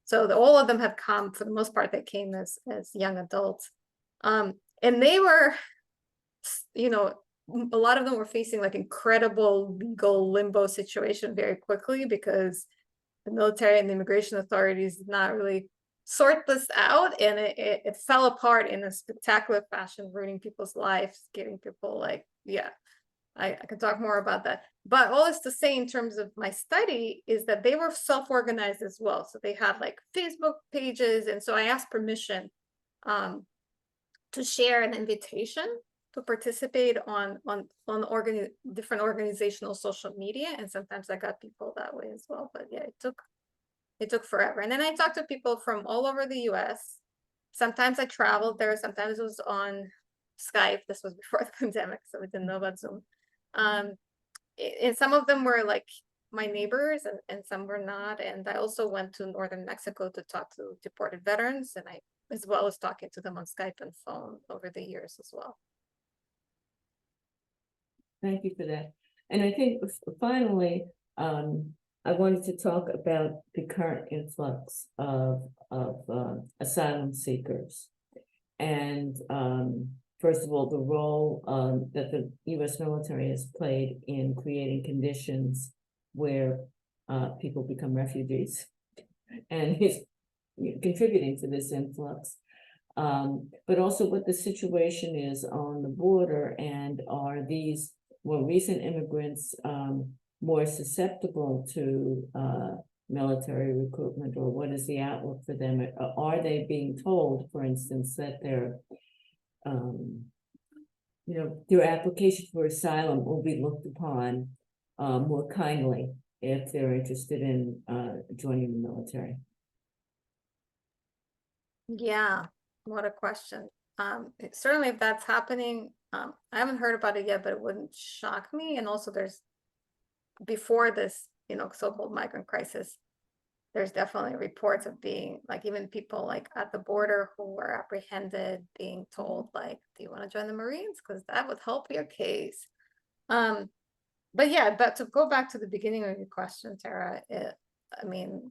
So all of them have come, for the most part, they came as young adults. And they were, you know, a lot of them were facing like incredible legal limbo situation very quickly because the military and the immigration authorities did not really sort this out, and it fell apart in a spectacular fashion, ruining people's lives, giving people like, yeah, I can talk more about that. But all this to say in terms of my study is that they were self-organized as well. So they had like Facebook pages. And so I asked permission to share an invitation to participate on different organizational social media. And sometimes I got people that way as well. But yeah, it took forever. And then I talked to people from all over the US. Sometimes I traveled there, sometimes it was on Skype. This was before the pandemic, so we didn't know about Zoom. And some of them were like my neighbors and some were not. And I also went to northern Mexico to talk to deported veterans, and as well as talking to them on Skype and phone over the years as well. Thank you for that. And I think finally, I wanted to talk about the current influx of asylum seekers. And first of all, the role that the US military has played in creating conditions where people become refugees, and is contributing to this influx. But also what the situation is on the border, and are these more recent immigrants more susceptible to military recruitment, or what is the outlook for them? Are they being told, for instance, that their their application for asylum will be looked upon more kindly if they're interested in joining the military? Yeah, what a question. Certainly if that's happening, I haven't heard about it yet, but it wouldn't shock me. And also before this, so-called migrant crisis, there's definitely reports of being like, even people like at the border who were apprehended being told like, do you want to join the Marines? Because that would help your case. But yeah, but to go back to the beginning of your question, Tara, I mean,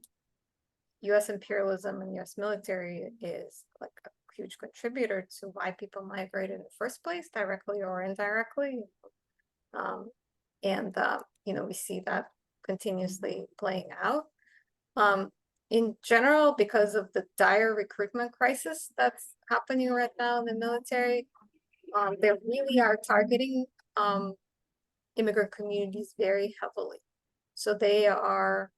US imperialism and US military is like a huge contributor to why people migrate in the first place, directly or indirectly. We see that continuously playing out. In general, because of the dire recruitment crisis that's happening right now in the military, they really are targeting immigrant communities very heavily. So they are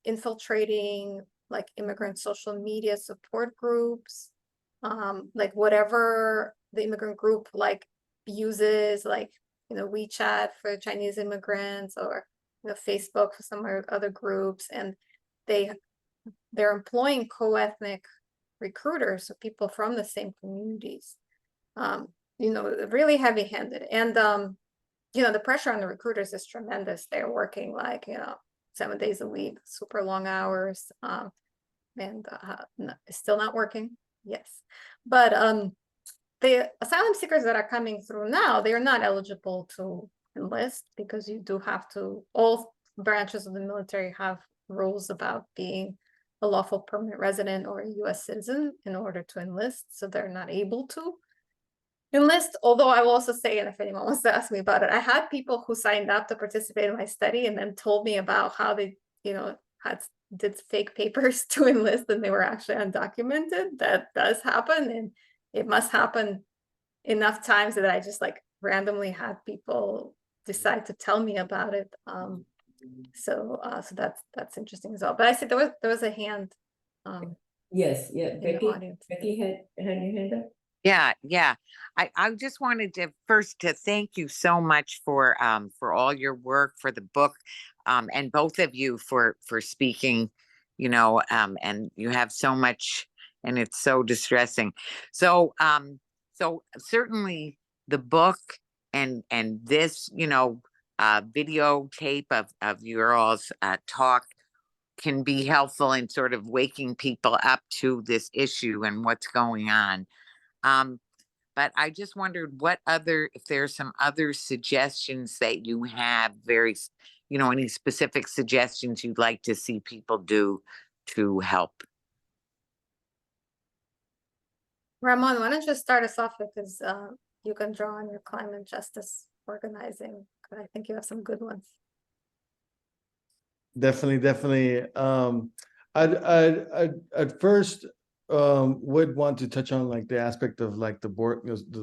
infiltrating like immigrant social media support groups. like whatever the immigrant group like uses, like, you know, WeChat for Chinese immigrants, or, you know, Facebook for some other groups, and they're employing co-ethnic recruiters, so people from the same communities, you know, really heavy-handed. And you know, the pressure on the recruiters is tremendous. They're working like, you know, 7 days a week, super long hours, and still not working. Yes, but the asylum seekers that are coming through now, they are not eligible to enlist, because you do have to, all branches of the military have rules about being a lawful permanent resident or a US citizen in order to enlist, so they're not able to enlist. Although I will also say, and if anyone wants to ask me about it, I had people who signed up to participate in my study and then told me about how they, you know, did fake papers to enlist, and they were actually undocumented. That does happen, and it must happen enough times that I just like randomly had people decide to tell me about it. So that's interesting as well. But I said there was a hand Yes, yeah, in the Becky, audience. Becky had your hand up. Yeah. I just wanted to first to thank you so much for all your work, for the book, and both of you for speaking, you know, and you have so much, and it's so distressing. So so certainly the book and this, you know, videotape of your all's talk can be helpful in sort of waking people up to this issue and what's going on. But I just wondered if there's some other suggestions that you have, you know, any specific suggestions you'd like to see people do to help. Ramon, why don't you start us off, because you can draw on your climate justice organizing. I think you have some good ones. Definitely. I'd first would want to touch on like the aspect of like the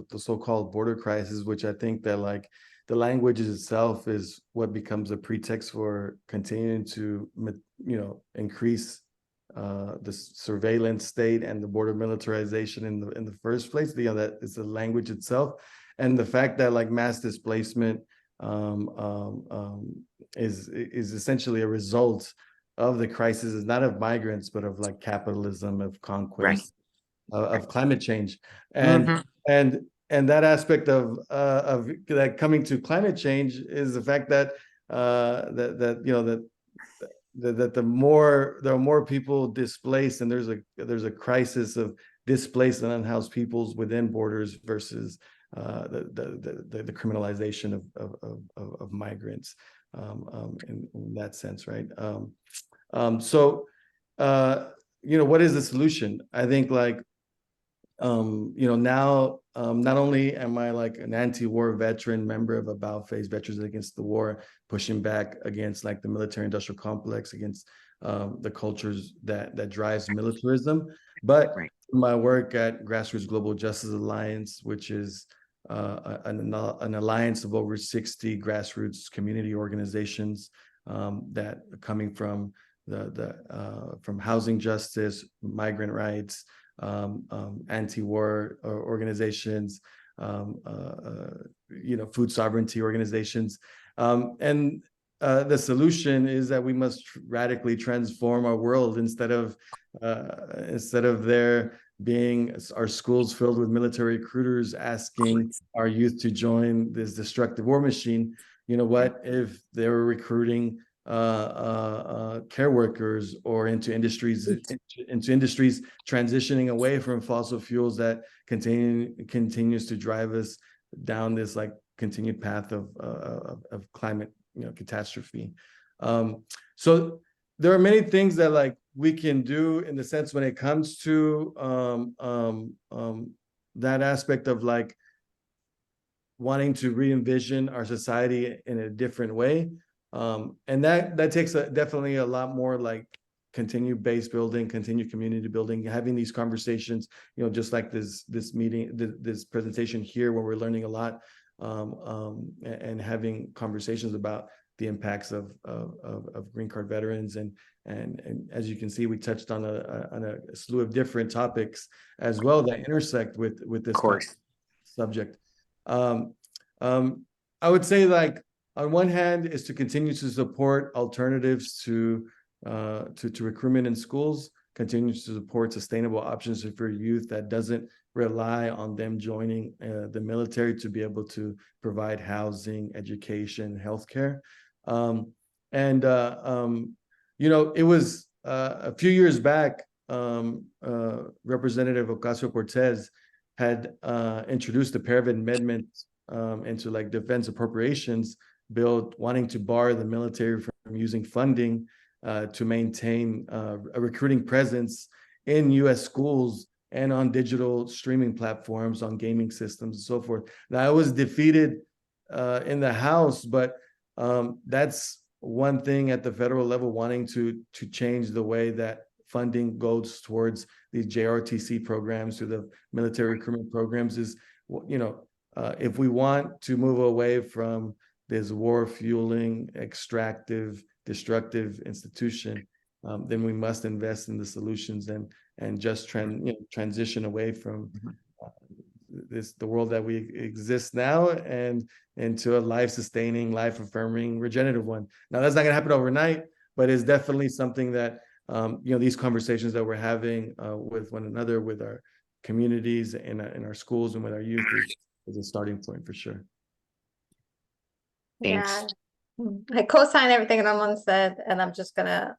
the so-called border crisis, which I think that like the language itself is what becomes a pretext for continuing to, you know, increase the surveillance state and the border militarization in the first place. You know, that is the language itself, and the fact that like mass displacement is essentially a result of the crisis, is not of migrants, but of like capitalism, of conquest, of climate change, and that aspect of that coming to climate change is the fact that you know that there are more people displaced, and there's a crisis of displaced and unhoused peoples within borders versus the criminalization of migrants in that sense, right? So you know, what is the solution? I think like you know, now not only am I like an anti-war veteran, member of About Face Veterans Against the War, pushing back against like the military-industrial complex, against the cultures that drives militarism, but my work at Grassroots Global Justice Alliance, which is an alliance of over 60 grassroots community organizations that are coming from from housing justice, migrant rights, anti-war organizations, you know, food sovereignty organizations, and the solution is that we must radically transform our world. Instead of there being our schools filled with military recruiters asking our youth to join this destructive war machine, you know, what if they were recruiting care workers or into industries transitioning away from fossil fuels that continues to drive us down this like continued path of climate, you know, catastrophe. So there are many things that like we can do in the sense when it comes to that aspect of like wanting to re-envision our society in a different way. And that takes definitely a lot more like continued base building, continued community building, having these conversations, you know, just like this meeting, this presentation here, where we're learning a lot, and having conversations about the impacts of green card veterans, and And as you can see, we touched on a slew of different topics as well that intersect with this Of course. subject. I would say, like, on one hand is to continue to support alternatives to recruitment in schools, continue to support sustainable options for youth that doesn't rely on them joining the military to be able to provide housing, education, healthcare. You know, it was a few years back, Representative Ocasio-Cortez had introduced a pair of amendments into like defense appropriations bill, wanting to bar the military from using funding to maintain a recruiting presence in U.S. schools and on digital streaming platforms, on gaming systems, and so forth. Now, it was defeated in the House, but that's one thing at the federal level, wanting to change the way that funding goes towards these JRTC programs, to the military recruitment programs, is, you know, if we want to move away from this war fueling, extractive, destructive institution, then we must invest in the solutions and just transition away from the world that we exist now and into a life-sustaining, life-affirming, regenerative one. Now, that's not going to happen overnight, but it's definitely something that these conversations that we're having with one another, with our communities, in our schools, and with our youth is a starting point for sure. Thanks. Yeah, I co-sign everything Ramon said, and I'm just gonna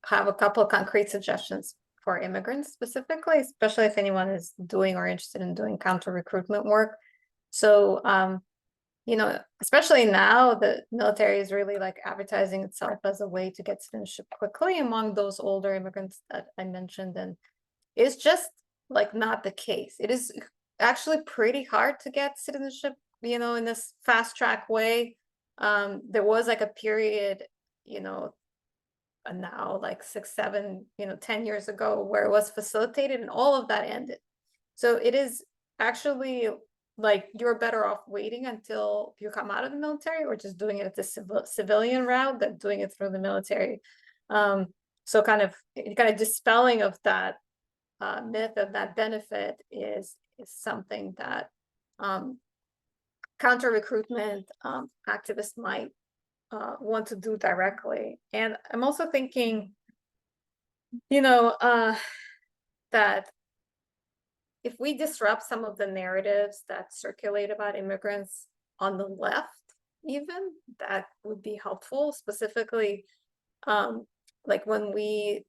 have a couple of concrete suggestions for immigrants specifically, especially if anyone is doing or interested in doing counter recruitment work. So, especially now, the military is really like advertising itself as a way to get citizenship quickly among those older immigrants that I mentioned, and it's just like not the case. It is actually pretty hard to get citizenship, in this fast track way. There was like a period, now like 6, 7, 10 years ago, where it was facilitated, and all of that ended. So it is actually like you're better off waiting until you come out of the military, or just doing it at the civilian route than doing it through the military. So kind of dispelling of that myth of that benefit is something that counter recruitment activists might want to do directly. And I'm also thinking, that if we disrupt some of the narratives that circulate about immigrants on the left, even, that would be helpful. Specifically, like when we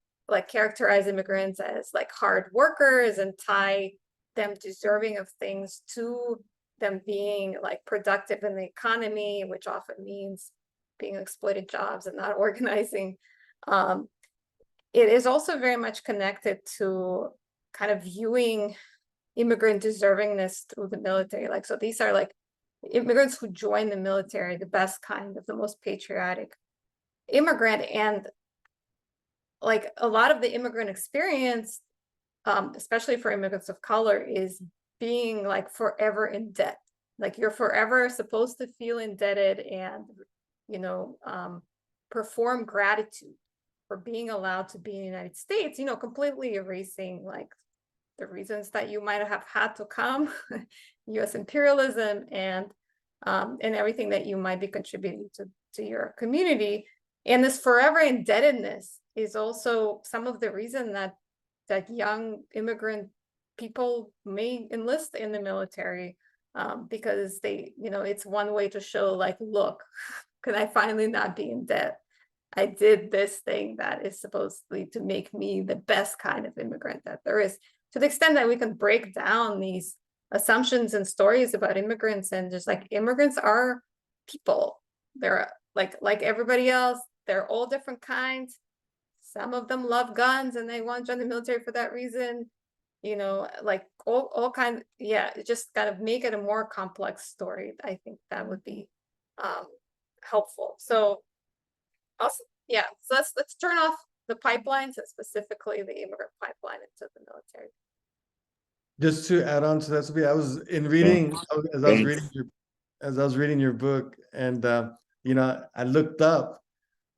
characterize immigrants as like hard workers and tie them deserving of things to them being like productive in the economy, which often means being exploited jobs and not organizing. It is also very much connected to kind of viewing immigrant deservingness through the military. Like, so these are like immigrants who join the military, the best kind, of the most patriotic immigrant. And like a lot of the immigrant experience, especially for immigrants of color, is being like forever in debt. Like you're forever supposed to feel indebted and, perform gratitude for being allowed to be in the United States, completely erasing like the reasons that you might have had to come, U.S. imperialism, and everything that you might be contributing to your community. And this forever indebtedness is also some of the reason that young immigrant people may enlist in the military, because they, it's one way to show like, look, can I finally not be in debt? I did this thing that is supposedly to make me the best kind of immigrant that there is. To the extent that we can break down these assumptions and stories about immigrants, and just like immigrants are people. They're like everybody else. They're all different kinds. Some of them love guns and they want to join the military for that reason. Like all kinds. Yeah, just kind of make it a more complex story. I think that would be helpful. So also, yeah. So let's turn off the pipelines, and specifically the immigrant pipeline, into the military. Just to add on to that, Sofya, I was reading as I was reading your book, and I looked up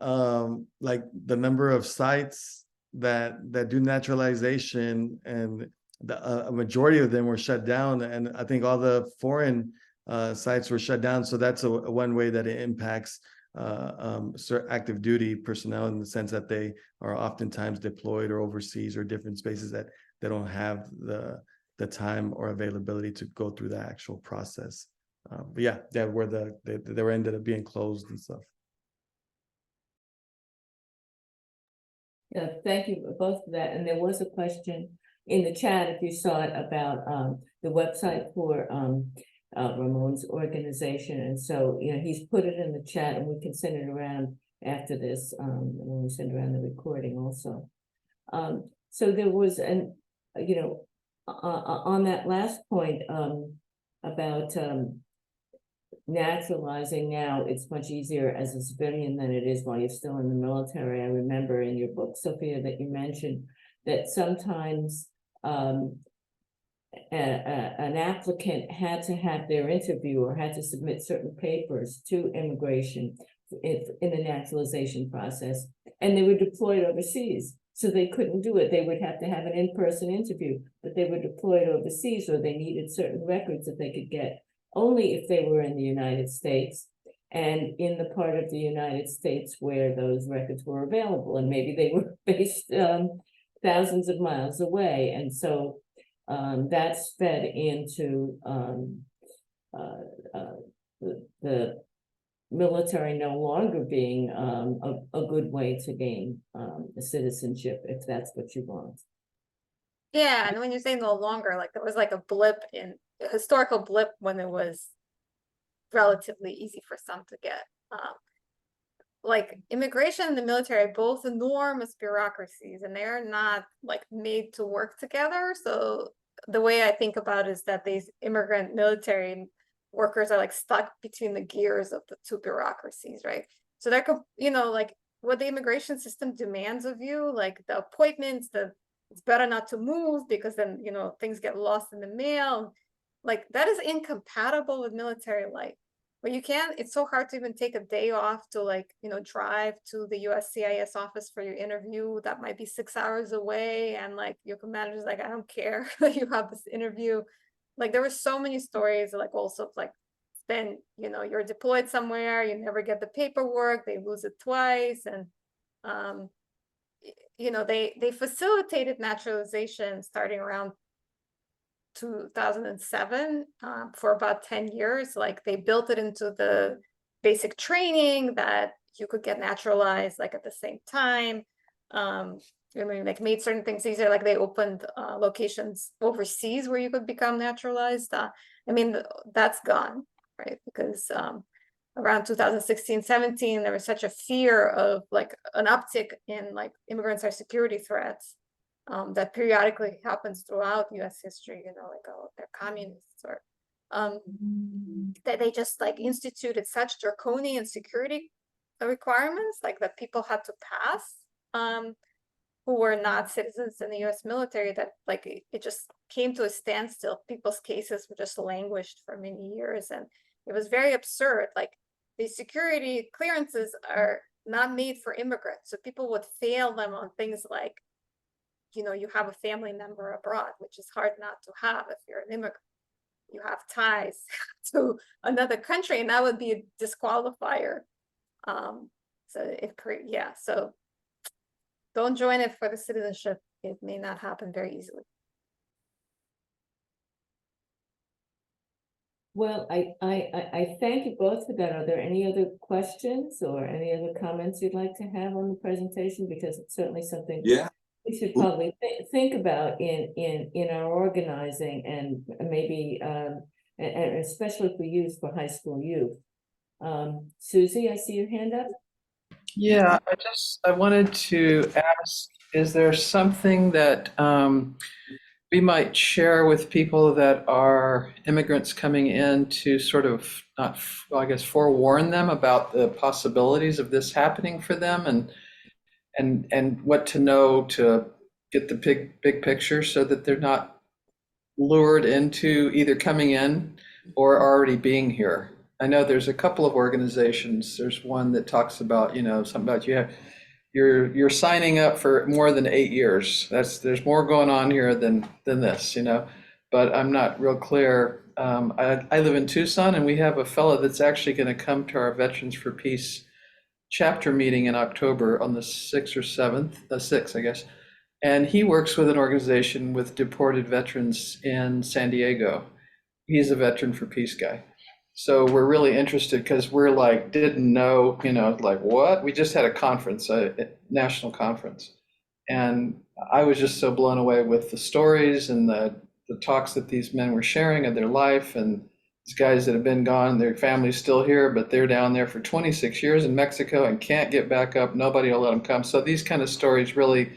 like the number of sites that do naturalization, and a majority of them were shut down, and I think all the foreign sites were shut down. So that's one way that it impacts active duty personnel, in the sense that they are oftentimes deployed or overseas or different spaces that they don't have the time or availability to go through the actual process. But yeah, where they were ended up being closed and stuff. Yeah, thank you both for that. And there was a question in the chat, if you saw it, about the website for Ramon's organization. And so, you know, he's put it in the chat, and we can send it around after this, when we send around the recording also. So there was you know, on that last point about naturalizing now, it's much easier as a civilian than it is while you're still in the military. I remember in your book, Sofya, that you mentioned that sometimes an applicant had to have their interview or had to submit certain papers to immigration in the naturalization process, and they were deployed overseas. So they couldn't do it. They would have to have an in-person interview, but they were deployed overseas, or they needed certain records that they could get only if they were in the United States and in the part of the United States where those records were available. And maybe they were based thousands of miles away. And so that's fed into the military no longer being a good way to gain a citizenship, if that's what you want. Yeah, and when you say no longer, like there was like a blip in a historical blip when it was relatively easy for some to get. Like immigration and the military are both enormous bureaucracies, and they're not like made to work together. So the way I think about it is that these immigrant military workers are like stuck between the gears of the two bureaucracies, right? So they're, you know, like what the immigration system demands of you, like the appointments, it's better not to move because then, you know, things get lost in the mail. Like that is incompatible with military life. But you can't, it's so hard to even take a day off to like, you know, drive to the USCIS office for your interview. That might be 6 hours away. And like your commander's like, I don't care that you have this interview. Like there were so many stories, like also like then, you know, you're deployed somewhere, you never get the paperwork, they lose it twice. And, you know, they facilitated naturalization starting around 2007 for about 10 years. Like they built it into the basic training that you could get naturalized like at the same time. I mean, like made certain things easier, like they opened locations overseas where you could become naturalized. I mean, that's gone, right? Because around 2016-17, there was such a fear of like an uptick in like immigrants or security threats that periodically happens throughout US history, you know, like, oh, they're communists, or that they just like instituted such draconian security requirements, like that people had to pass who were not citizens in the US military, that like it just came to a standstill. People's cases were just languished for many years, and it was very absurd. Like the security clearances are not made for immigrants, so people would fail them on things like, you know, you have a family member abroad, which is hard not to have if you're an immigrant. You have ties to another country, and that would be a disqualifier. So don't join it for the citizenship. It may not happen very easily. Well, I thank you both for that. Are there any other questions or any other comments you'd like to have on the presentation? Because it's certainly something we should probably think about in our organizing, and maybe and especially for youth, for high school youth. Susie, I see your hand up. Yeah, I wanted to ask, is there something that we might share with people that are immigrants coming in to sort of not, well, I guess, forewarn them about the possibilities of this happening for them, and what to know to get the big picture so that they're not lured into either coming in or already being here? I know there's a couple of organizations. There's one that talks about, something about you're signing up for more than 8 years. There's more going on here than this, but I'm not real clear. I live in Tucson, and we have a fellow that's actually going to come to our Veterans for Peace chapter meeting in October on the 6th or 7th, 6th, I guess. And he works with an organization with deported veterans in San Diego. He's a Veteran for Peace guy. So we're really interested because we're like, didn't know, like what? We just had a conference, a national conference. And I was just so blown away with the stories and the talks that these men were sharing of their life, and these guys that have been gone, their family's still here, but they're down there for 26 years in Mexico and can't get back up. Nobody will let them come. So these kind of stories really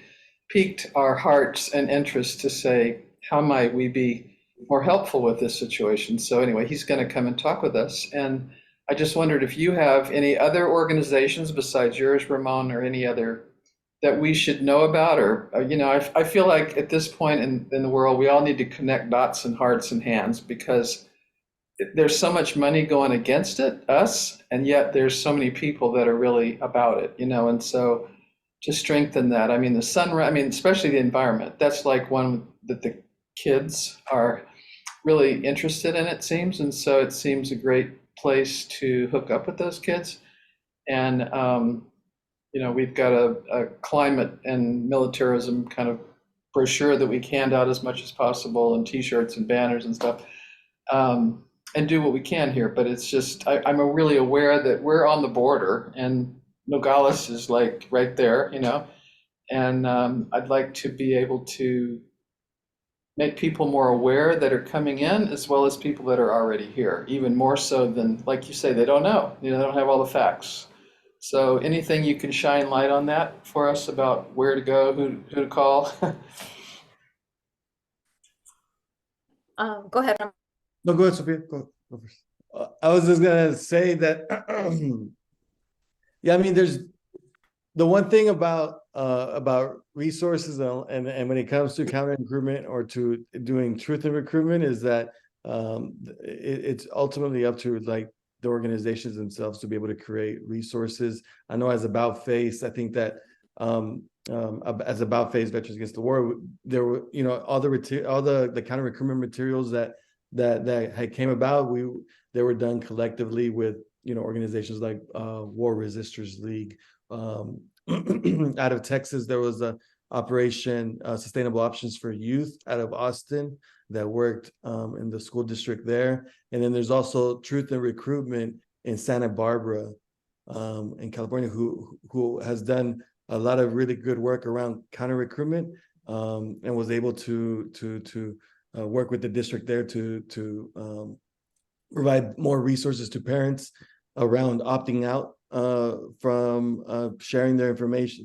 piqued our hearts and interest to say, how might we be more helpful with this situation? So anyway, he's going to come and talk with us. And I just wondered if you have any other organizations besides yours, Ramon, or any other that we should know about, or, I feel like at this point in the world, we all need to connect dots and hearts and hands, because there's so much money going against us, and yet there's so many people that are really about it, and so to strengthen that, the sunrise, especially the environment, that's like one that the kids are really interested in, it seems. And so it seems a great place to hook up with those kids. And, we've got a climate and militarism kind of brochure that we hand out as much as possible, and T-shirts and banners and stuff, and do what we can here. But it's just, I'm really aware that we're on the border, and Nogales is like right there, and I'd like to be able to make people more aware that are coming in, as well as people that are already here, even more so than, like you say, they don't know, they don't have all the facts. So anything you can shine light on that for us about where to go, who to call? Go ahead. No, go ahead, Sophia. Go first. I was just gonna say that, yeah, there's the one thing about resources and when it comes to counter recruitment or to doing truth in recruitment is that it's ultimately up to like the organizations themselves to be able to create resources. I know as About Face, I think that as About Face Veterans Against the War, there were all the counter recruitment materials that had came about, they were done collectively with organizations like War Resisters League. Out of Texas, there was a Operation Sustainable Options for Youth out of Austin that worked in the school district there. And then there's also Truth in Recruitment in Santa Barbara in California, who has done a lot of really good work around counter recruitment, and was able to work with the district there to provide more resources to parents around opting out from sharing their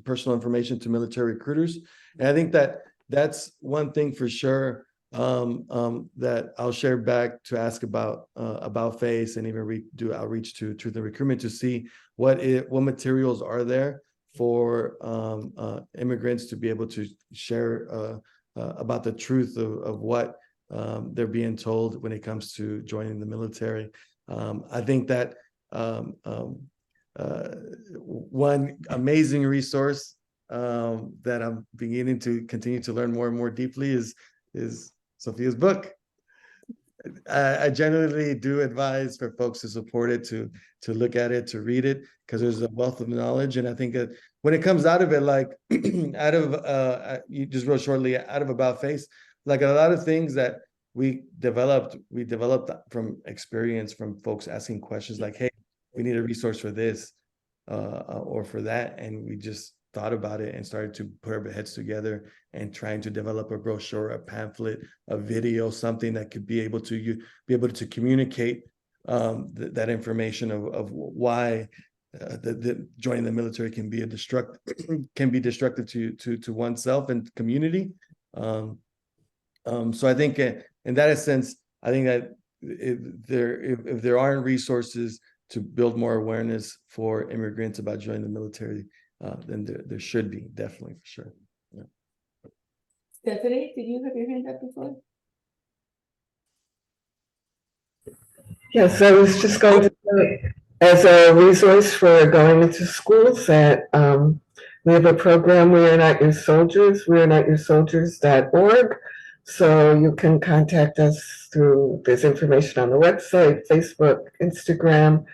personal information to military recruiters. And I think that that's one thing for sure that I'll share back to ask about Face, and even do outreach to Truth in Recruitment to see what materials are there for immigrants to be able to share about the truth of what they're being told when it comes to joining the military. I think that one amazing resource that I'm beginning to continue to learn more and more deeply is Sofya's book. I generally do advise for folks to support it, to look at it, to read it, because there's a wealth of knowledge. And I think that when it comes out of it, like out of you just wrote shortly out of About Face, like a lot of things that we developed from experience, from folks asking questions like, hey, we need a resource for this or for that. And we just thought about it and started to put our heads together and trying to develop a brochure, a pamphlet, a video, something that could be able to communicate that information of why the joining the military can be destructive to oneself and community. So I think in that sense, I think that if there aren't resources to build more awareness for immigrants about joining the military, then there should be, definitely, for sure. Yeah. Stephanie, did you have your hand up before? Yes, I was just going to say, as a resource for going into schools, that we have a program, We Are Not Your Soldiers, wearenotyoursoldiers.org. So you can contact us through, there's information on the website, Facebook, Instagram.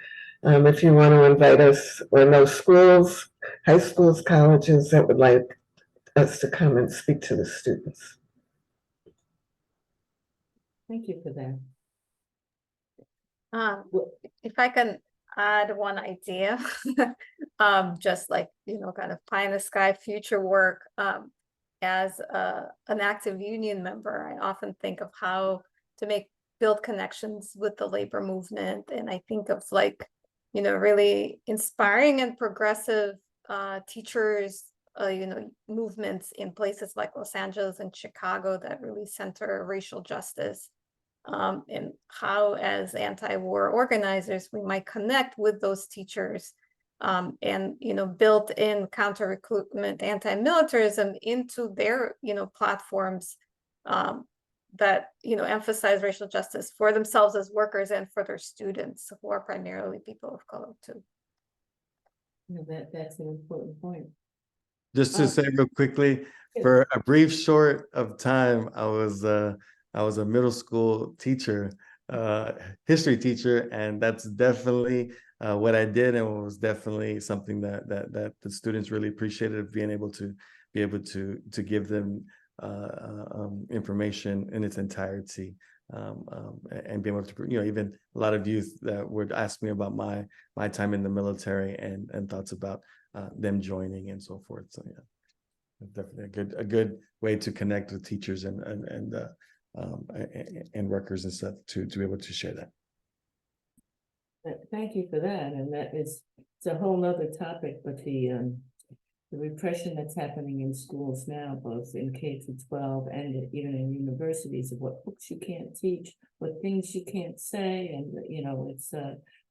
If you want to invite us or know schools, high schools, colleges that would like us to come and speak to the students. Thank you for that. Um, if I can add one idea, just like, kind of pie in the sky future work, as an active union member, I often think of how to build connections with the labor movement. And I think of really inspiring and progressive teachers, movements in places like Los Angeles and Chicago that really center racial justice. And how, as anti-war organizers, we might connect with those teachers, and built in counter-recruitment, anti-militarism into their platforms that emphasize racial justice for themselves as workers and for their students, who are primarily people of color too. That's an important point. Just to say real quickly, for a brief short of time, I was a middle school teacher, history teacher, and that's definitely what I did, and it was definitely something that the students really appreciated, being able to give them information in its entirety, and being able to, even a lot of youth that would ask me about my time in the military and thoughts about them joining and so forth. So yeah, definitely a good way to connect with teachers and workers and stuff to be able to share that. Thank you for that. And it's a whole nother topic, but the repression that's happening in schools now, both in K-12 and even in universities, of what books you can't teach, what things you can't say, and it's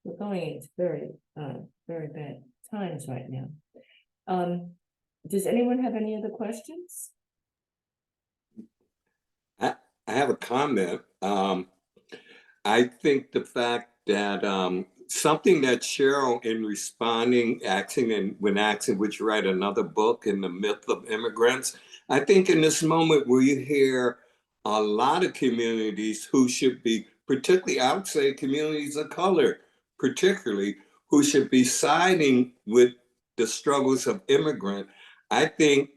we're going into very bad times right now. Does anyone have any other questions? I have a comment. I think the fact that something that Cheryl, in responding, when acting, would you write another book in the myth of immigrants? I think in this moment where you hear a lot of communities who should be, particularly I would say communities of color, particularly, who should be siding with the struggles of immigrant, I think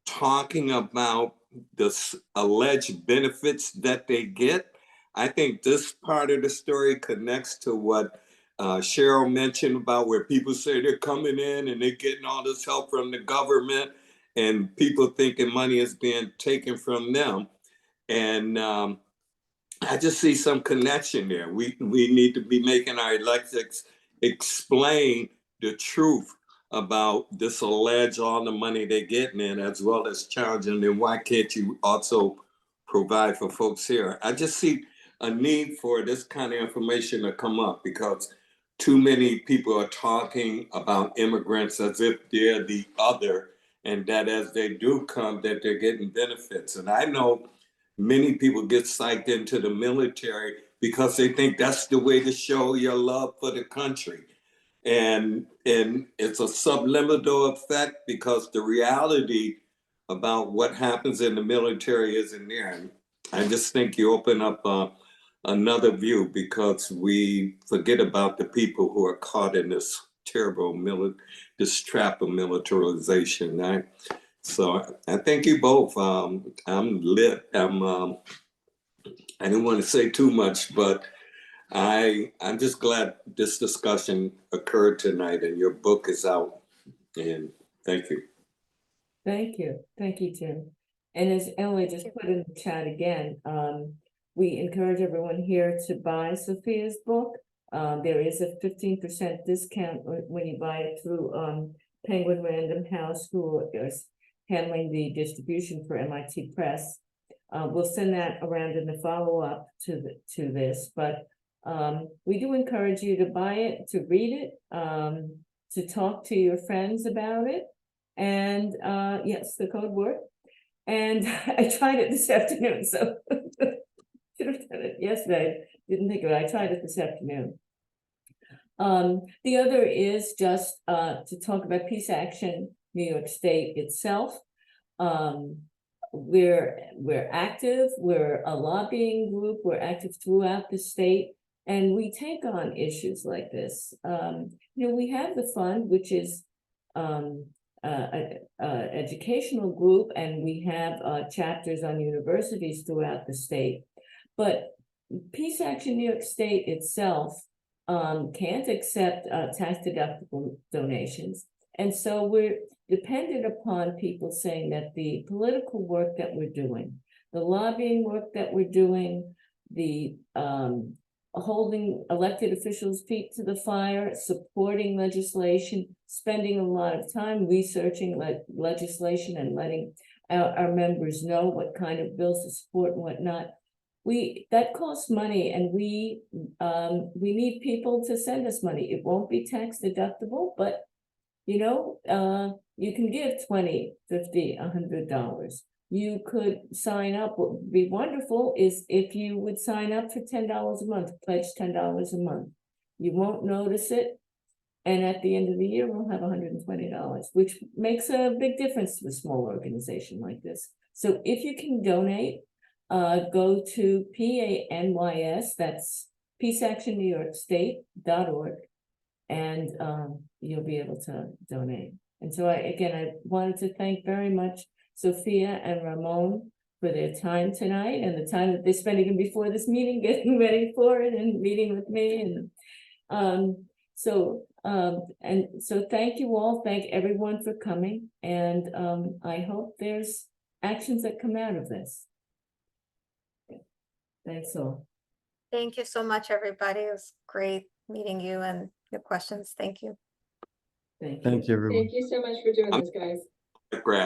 talking about the alleged benefits that they get, I think this part of the story connects to what Cheryl mentioned about where people say they're coming in and they're getting all this help from the government, and people thinking money is being taken from them. And I just see some connection there. We need to be making our electeds explain the truth about this alleged all the money they're getting in, as well as challenging them. Why can't you also provide for folks here? I just see a need for this kind of information to come up, because too many people are talking about immigrants as if they're the other, and that as they do come, that they're getting benefits. And I know many people get psyched into the military because they think that's the way to show your love for the country. And it's a subliminal effect, because the reality about what happens in the military isn't there. And I just think you open up another view, because we forget about the people who are caught in this terrible this trap of militarization, right? So I thank you both. I'm lit. I didn't want to say too much, but I'm just glad this discussion occurred tonight and your book is out. And thank you. Thank you, Tim. And as Emily just put in the chat again, we encourage everyone here to buy Sofya's book. There is a 15% discount when you buy it through Penguin Random House, who is handling the distribution for MIT Press. We'll send that around in the follow-up to this, but we do encourage you to buy it, to read it, to talk to your friends about it. And yes, the code word. And I tried it this afternoon, so should have done it yesterday, didn't think of it, I tried it this afternoon. The other is just to talk about Peace Action New York State itself. We're active, we're a lobbying group, we're active throughout the state, and we take on issues like this. We have the fund, which is an educational group, and we have chapters on universities throughout the state. But Peace Action New York State itself can't accept tax-deductible donations. And so we're dependent upon people saying that the political work that we're doing, the lobbying work that we're doing, the holding elected officials' feet to the fire, supporting legislation, spending a lot of time researching legislation and letting our members know what kind of bills to support and whatnot. That costs money, and we need people to send us money. It won't be tax deductible, but you can give $20, $50, $100. You could sign up. What would be wonderful is if you would sign up for $10 a month, pledge $10 a month. You won't notice it, and at the end of the year, we'll have $120, which makes a big difference to a small organization like this. So if you can donate, go to PANYS, that's peaceactionnewyorkstate.org, and you'll be able to donate. And so I wanted to thank very much Sofya and Ramón for their time tonight and the time that they spent even before this meeting getting ready for it and meeting with me. And so thank you all. Thank everyone for coming. And I hope there's actions that come out of this. Thanks all. Thank you so much, everybody. It was great meeting you and your questions. Thank you. Thank you. Thank you, everyone. Thank you so much for doing this, guys. Grab.